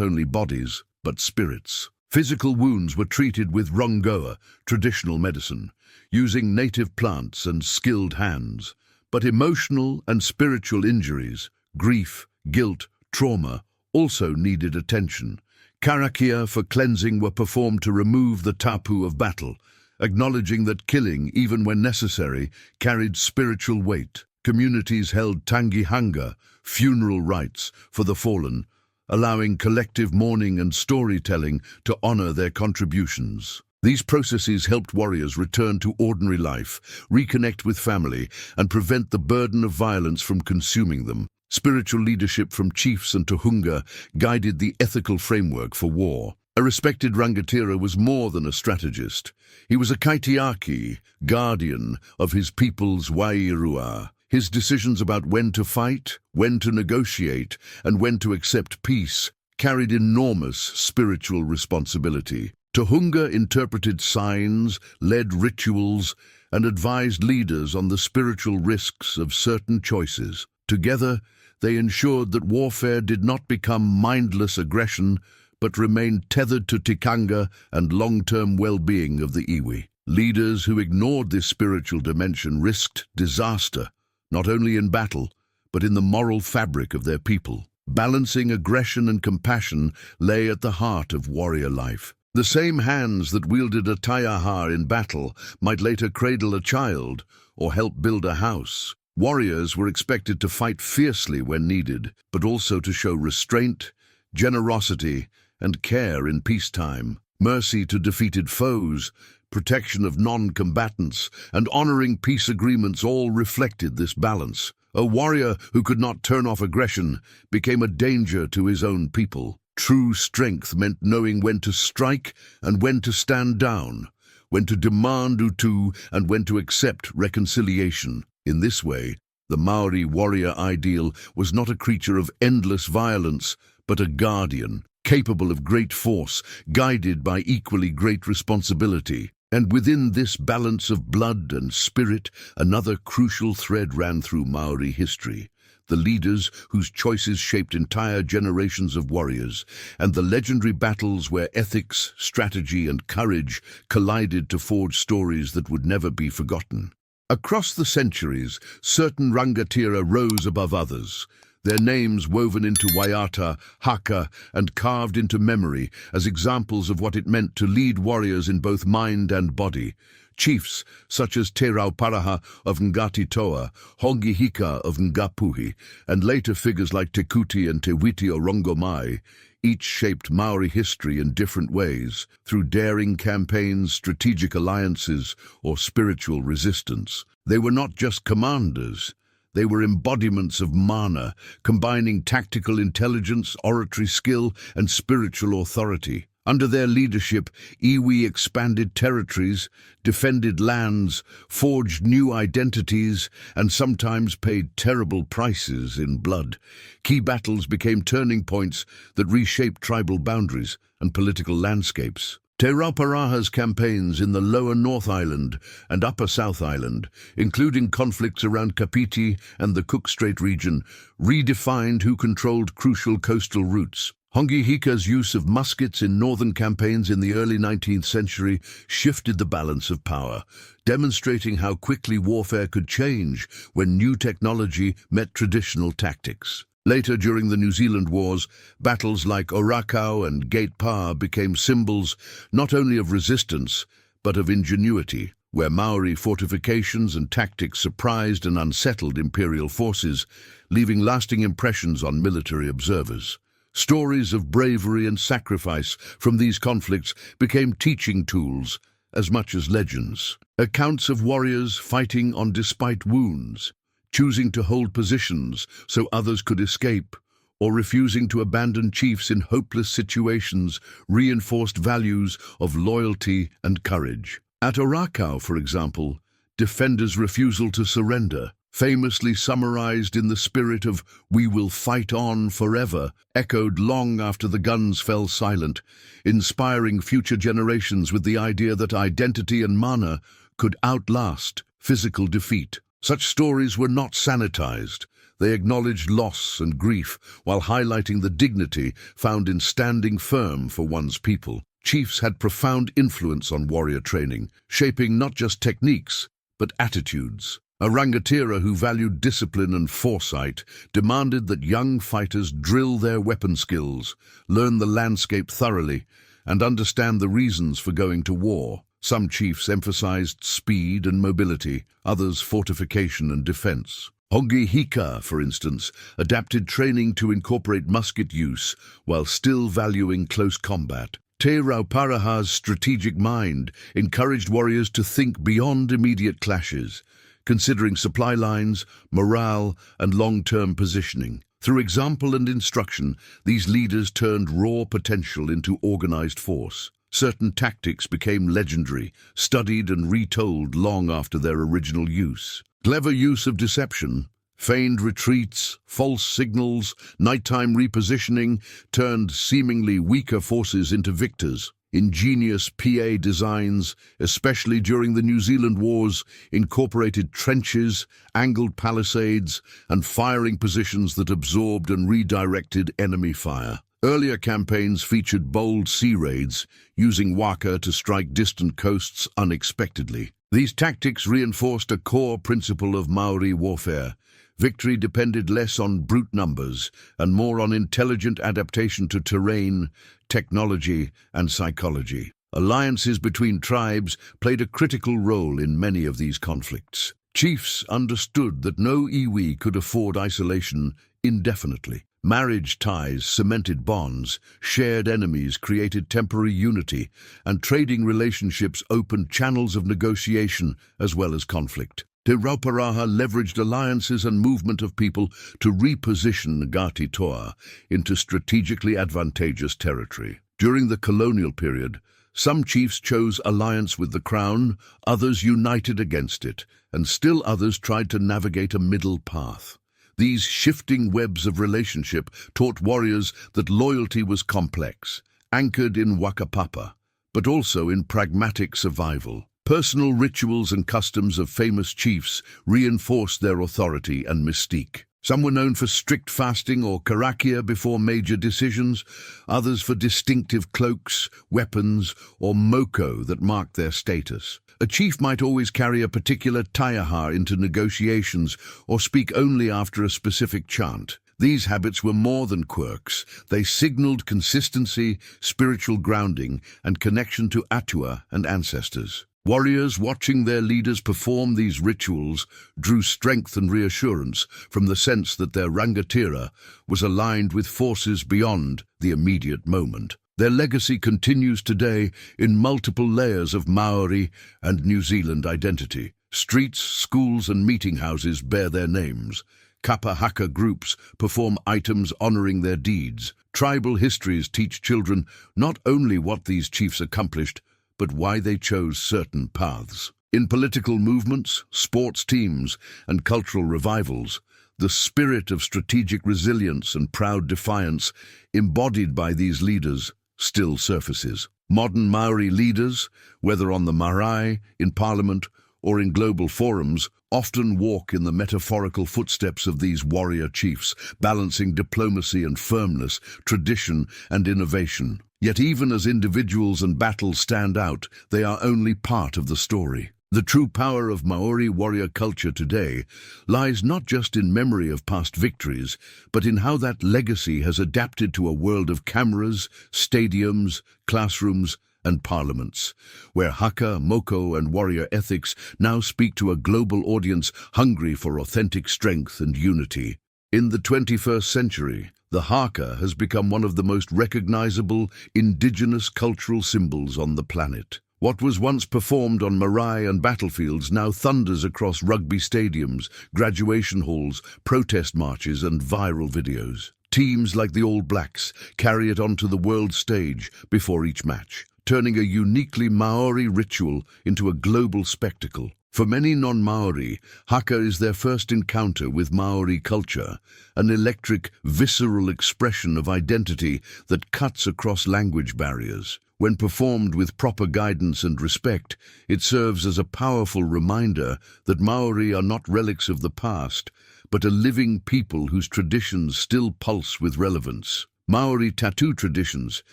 only bodies, but spirits. Physical wounds were treated with rongoa, traditional medicine, using native plants and skilled hands. But emotional and spiritual injuries, grief, guilt, trauma, also needed attention. Karakia for cleansing were performed to remove the tapu of battle, acknowledging that killing, even when necessary, carried spiritual weight. Communities held tangihanga, funeral rites, for the fallen, allowing collective mourning and storytelling to honor their contributions. These processes helped warriors return to ordinary life, reconnect with family, and prevent the burden of violence from consuming them. Spiritual leadership from chiefs and tohunga guided the ethical framework for war. A respected rangatira was more than a strategist. He was a kaitiaki, guardian of his people's wairua. His decisions about when to fight, when to negotiate, and when to accept peace carried enormous spiritual responsibility. Tohunga interpreted signs, led rituals, and advised leaders on the spiritual risks of certain choices. Together, they ensured that warfare did not become mindless aggression, but remained tethered to tikanga and long-term well-being of the iwi. Leaders who ignored this spiritual dimension risked disaster, not only in battle, but in the moral fabric of their people. Balancing aggression and compassion lay at the heart of warrior life. The same hands that wielded a taiaha in battle might later cradle a child or help build a house. Warriors were expected to fight fiercely when needed, but also to show restraint, generosity, and care in peacetime. Mercy to defeated foes, protection of non-combatants, and honoring peace agreements all reflected this balance. A warrior who could not turn off aggression became a danger to his own people. True strength meant knowing when to strike and when to stand down, when to demand utu and when to accept reconciliation. In this way, the Maori warrior ideal was not a creature of endless violence, but a guardian, capable of great force, guided by equally great responsibility. And within this balance of blood and spirit, another crucial thread ran through Maori history. The leaders whose choices shaped entire generations of warriors, and the legendary battles where ethics, strategy, and courage collided to forge stories that would never be forgotten. Across the centuries, certain rangatira rose above others, their names woven into waiata, haka, and carved into memory as examples of what it meant to lead warriors in both mind and body. Chiefs such as Te Rauparaha of Ngati Toa, Hongi Hika of Ngapuhi, and later figures like Te Kuti and Te Witi o Rongomai, each shaped Maori history in different ways, through daring campaigns, strategic alliances, or spiritual resistance. They were not just commanders. They were embodiments of mana, combining tactical intelligence, oratory skill, and spiritual authority. Under their leadership, iwi expanded territories, defended lands, forged new identities, and sometimes paid terrible prices in blood. Key battles became turning points that reshaped tribal boundaries and political landscapes. Te Rauparaha's campaigns in the lower North Island and upper South Island, including conflicts around Kapiti and the Cook Strait region, redefined who controlled crucial coastal routes. Hongi Hika's use of muskets in northern campaigns in the early 19th century shifted the balance of power, demonstrating how quickly warfare could change when new technology met traditional tactics. Later, during the New Zealand Wars, battles like Orakau and Gate Pa became symbols not only of resistance, but of ingenuity, where Maori fortifications and tactics surprised and unsettled imperial forces, leaving lasting impressions on military observers. Stories of bravery and sacrifice from these conflicts became teaching tools as much as legends. Accounts of warriors fighting on despite wounds, choosing to hold positions so others could escape, or refusing to abandon chiefs in hopeless situations reinforced values of loyalty and courage. At Orakau, for example, defenders' refusal to surrender, famously summarized in the spirit of "We will fight on forever," echoed long after the guns fell silent, inspiring future generations with the idea that identity and mana could outlast physical defeat. Such stories were not sanitized. They acknowledged loss and grief while highlighting the dignity found in standing firm for one's people. Chiefs had profound influence on warrior training, shaping not just techniques, but attitudes. A rangatira who valued discipline and foresight demanded that young fighters drill their weapon skills, learn the landscape thoroughly, and understand the reasons for going to war. Some chiefs emphasized speed and mobility, others fortification and defense. Haka, for instance, adapted training to incorporate musket use while still valuing close combat. Te Rauparaha's strategic mind encouraged warriors to think beyond immediate clashes, considering supply lines, morale, and long-term positioning. Through example and instruction, these leaders turned raw potential into organized force. Certain tactics became legendary, studied and retold long after their original use. Clever use of deception, feigned retreats, false signals, nighttime repositioning turned seemingly weaker forces into victors. Ingenious PA designs, especially during the New Zealand Wars, incorporated trenches, angled palisades, and firing positions that absorbed and redirected enemy fire. Earlier campaigns featured bold sea raids, using waka to strike distant coasts unexpectedly. These tactics reinforced a core principle of Maori warfare. Victory depended less on brute numbers and more on intelligent adaptation to terrain, technology, and psychology. Alliances between tribes played a critical role in many of these conflicts. Chiefs understood that no iwi could afford isolation indefinitely. Marriage ties cemented bonds, shared enemies created temporary unity, and trading relationships opened channels of negotiation as well as conflict. Te Rauparaha leveraged alliances and movement of people to reposition Ngati Toa into strategically advantageous territory. During the colonial period, some chiefs chose alliance with the crown, others united against it, and still others tried to navigate a middle path. These shifting webs of relationship taught warriors that loyalty was complex, anchored in wakapapa, but also in pragmatic survival. Personal rituals and customs of famous chiefs reinforced their authority and mystique. Some were known for strict fasting or karakia before major decisions, others for distinctive cloaks, weapons, or moko that marked their status. A chief might always carry a particular taiaha into negotiations or speak only after a specific chant. These habits were more than quirks. They signaled consistency, spiritual grounding, and connection to atua and ancestors. Warriors watching their leaders perform these rituals drew strength and reassurance from the sense that their rangatira was aligned with forces beyond the immediate moment. Their legacy continues today in multiple layers of Maori and New Zealand identity. Streets, schools, and meeting houses bear their names. Kapa Haka groups perform items honoring their deeds. Tribal histories teach children not only what these chiefs accomplished, but why they chose certain paths. In political movements, sports teams, and cultural revivals, the spirit of strategic resilience and proud defiance embodied by these leaders still surfaces. Modern Maori leaders, whether on the marae, in parliament, or in global forums, often walk in the metaphorical footsteps of these warrior chiefs, balancing diplomacy and firmness, tradition and innovation. Yet even as individuals and battles stand out, they are only part of the story. The true power of Maori warrior culture today lies not just in memory of past victories, but in how that legacy has adapted to a world of cameras, stadiums, classrooms, and parliaments, where Haka, Moko, and warrior ethics now speak to a global audience hungry for authentic strength and unity. In the 21st century, the haka has become one of the most recognizable indigenous cultural symbols on the planet. What was once performed on marae and battlefields now thunders across rugby stadiums, graduation halls, protest marches, and viral videos. Teams like the All Blacks carry it onto the world stage before each match. turning a uniquely Maori ritual into a global spectacle. For many non-Maori, Haka is their first encounter with Maori culture, an electric, visceral expression of identity that cuts across language barriers. When performed with proper guidance and respect, it serves as a powerful reminder that Maori are not relics of the past, but a living people whose traditions still pulse with relevance. Maori tattoo traditions,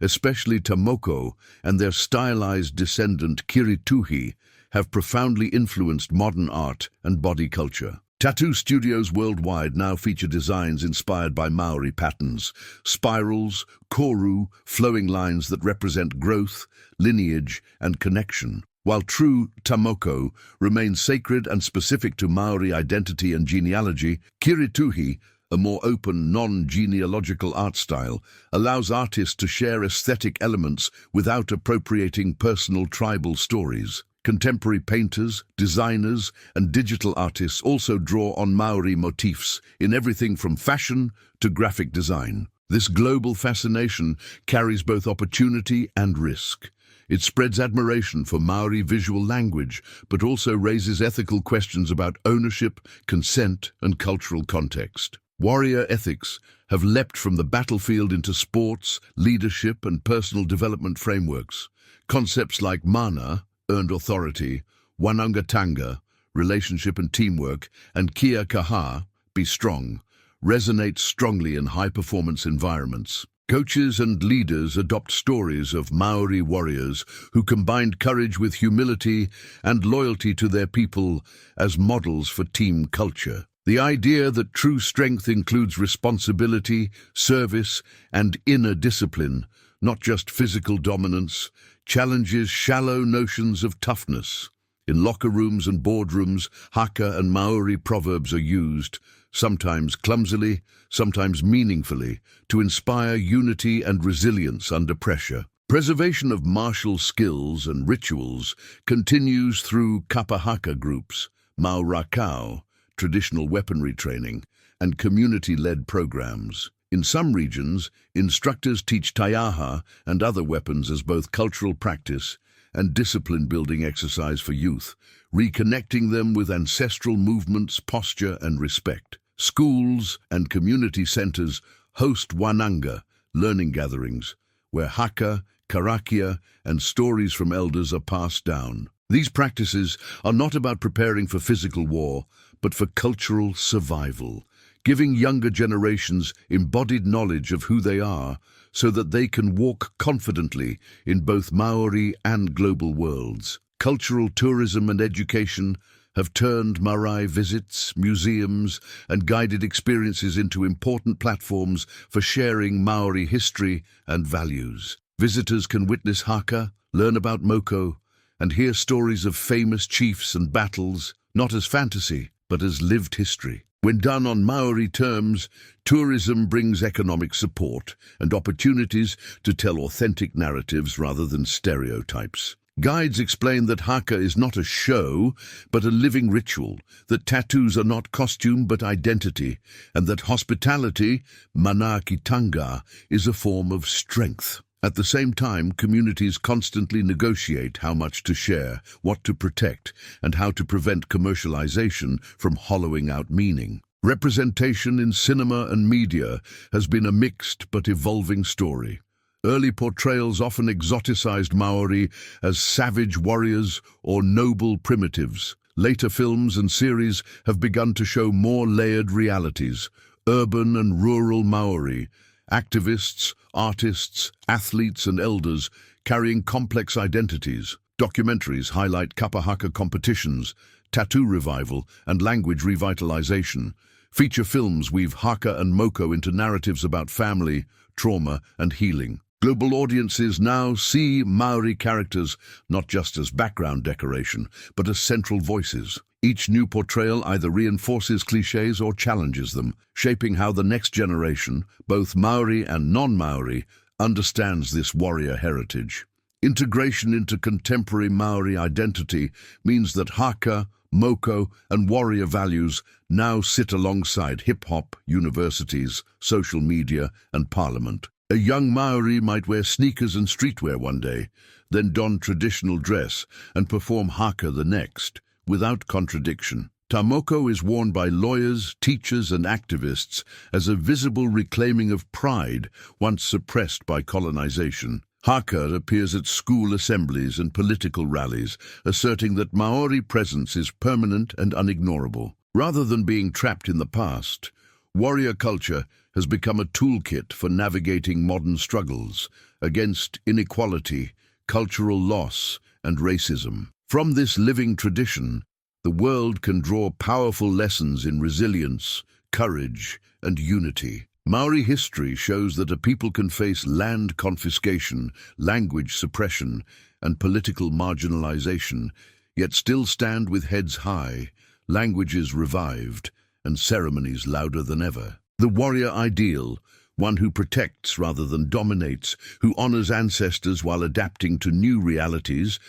especially Moko and their stylized descendant Kirituhi, have profoundly influenced modern art and body culture. Tattoo studios worldwide now feature designs inspired by Maori patterns, spirals, koru, flowing lines that represent growth, lineage, and connection. While true Moko remains sacred and specific to Maori identity and genealogy, Kirituhi, a more open, non-genealogical art style, allows artists to share aesthetic elements without appropriating personal tribal stories. Contemporary painters, designers, and digital artists also draw on Maori motifs in everything from fashion to graphic design. This global fascination carries both opportunity and risk. It spreads admiration for Maori visual language, but also raises ethical questions about ownership, consent, and cultural context. Warrior ethics have leapt from the battlefield into sports, leadership, and personal development frameworks. Concepts like mana, earned authority, wanangatanga, relationship and teamwork, and kia kaha, be strong, resonate strongly in high-performance environments. Coaches and leaders adopt stories of Maori warriors who combined courage with humility and loyalty to their people as models for team culture. The idea that true strength includes responsibility, service, and inner discipline, not just physical dominance, challenges shallow notions of toughness. In locker rooms and boardrooms, Haka and Maori proverbs are used, sometimes clumsily, sometimes meaningfully, to inspire unity and resilience under pressure. Preservation of martial skills and rituals continues through kapa haka groups, maurakau, traditional weaponry training, and community-led programs. In some regions, instructors teach taiaha and other weapons as both cultural practice and discipline-building exercise for youth, reconnecting them with ancestral movements, posture, and respect. Schools and community centers host wananga, learning gatherings, where haka, karakia, and stories from elders are passed down. These practices are not about preparing for physical war, but for cultural survival, giving younger generations embodied knowledge of who they are so that they can walk confidently in both Maori and global worlds. Cultural tourism and education have turned marae visits, museums, and guided experiences into important platforms for sharing Maori history and values. Visitors can witness Haka, learn about Moko, and hear stories of famous chiefs and battles, not as fantasy, but as lived history. When done on Maori terms, tourism brings economic support and opportunities to tell authentic narratives rather than stereotypes. Guides explain that Haka is not a show, but a living ritual, that tattoos are not costume but identity, and that hospitality, manaakitanga, is a form of strength. At the same time, communities constantly negotiate how much to share, what to protect, and how to prevent commercialization from hollowing out meaning. Representation in cinema and media has been a mixed but evolving story. Early portrayals often exoticized Maori as savage warriors or noble primitives. Later films and series have begun to show more layered realities, urban and rural Maori, activists, artists, athletes, and elders carrying complex identities. Documentaries highlight kapa haka competitions, tattoo revival, and language revitalization. Feature films weave Haka and Moko into narratives about family, trauma, and healing. Global audiences now see Maori characters not just as background decoration, but as central voices. Each new portrayal either reinforces cliches or challenges them, shaping how the next generation, both Maori and non-Maori, understands this warrior heritage. Integration into contemporary Maori identity means that Haka, Moko, and warrior values now sit alongside hip-hop, universities, social media, and parliament. A young Maori might wear sneakers and streetwear one day, then don traditional dress and perform haka the next, without contradiction. Moko is worn by lawyers, teachers and activists as a visible reclaiming of pride once suppressed by colonization. Haka appears at school assemblies and political rallies, asserting that Maori presence is permanent and unignorable. Rather than being trapped in the past, warrior culture has become a toolkit for navigating modern struggles against inequality, cultural loss, and racism. From this living tradition, the world can draw powerful lessons in resilience, courage, and unity. Maori history shows that a people can face land confiscation, language suppression, and political marginalization, yet still stand with heads high, languages revived, and ceremonies louder than ever. The warrior ideal, one who protects rather than dominates, who honors ancestors while adapting to new realities,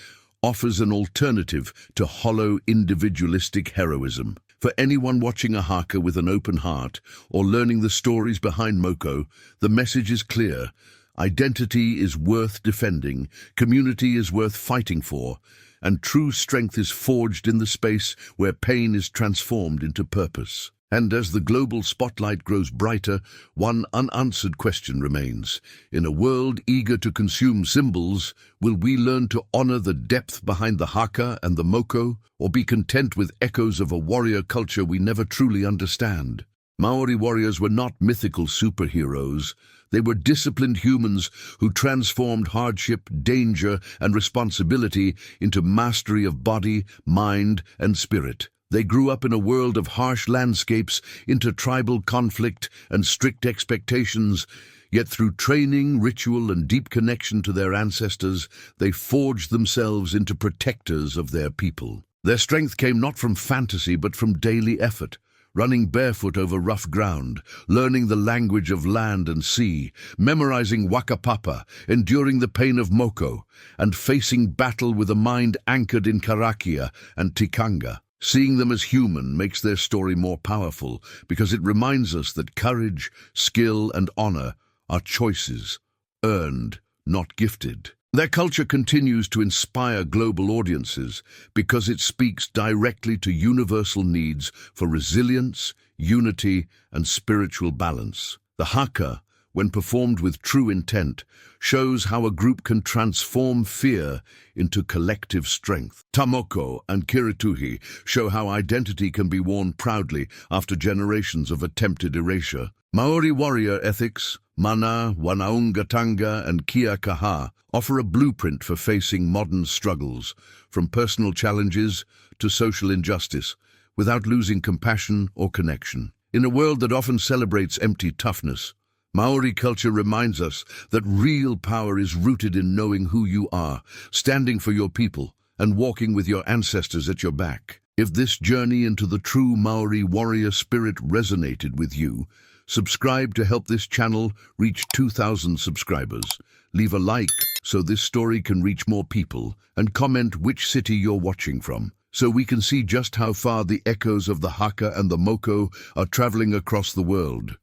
offers an alternative to hollow individualistic heroism. For anyone watching a haka with an open heart or learning the stories behind Moko, the message is clear. Identity is worth defending, community is worth fighting for, and true strength is forged in the space where pain is transformed into purpose. And as the global spotlight grows brighter, one unanswered question remains. In a world eager to consume symbols, will we learn to honor the depth behind the haka and the moko, or be content with echoes of a warrior culture we never truly understand? Maori warriors were not mythical superheroes. They were disciplined humans who transformed hardship, danger, and responsibility into mastery of body, mind, and spirit. They grew up in a world of harsh landscapes, intertribal conflict, and strict expectations, yet through training, ritual, and deep connection to their ancestors, they forged themselves into protectors of their people. Their strength came not from fantasy but from daily effort, running barefoot over rough ground, learning the language of land and sea, memorizing wakapapa, enduring the pain of moko, and facing battle with a mind anchored in karakia and tikanga. Seeing them as human makes their story more powerful because it reminds us that courage, skill, and honor are choices, earned, not gifted. Their culture continues to inspire global audiences because it speaks directly to universal needs for resilience, unity, and spiritual balance. The haka, when performed with true intent, shows how a group can transform fear into collective strength. Moko and kirituhi show how identity can be worn proudly after generations of attempted erasure. Maori warrior ethics, mana, wanaungatanga, and kia kaha, offer a blueprint for facing modern struggles, from personal challenges to social injustice, without losing compassion or connection. In a world that often celebrates empty toughness, Maori culture reminds us that real power is rooted in knowing who you are, standing for your people, and walking with your ancestors at your back. If this journey into the true Maori warrior spirit resonated with you, subscribe to help this channel reach 2,000 subscribers. Leave a like so this story can reach more people, and comment which city you're watching from, so we can see just how far the echoes of the haka and the moko are traveling across the world.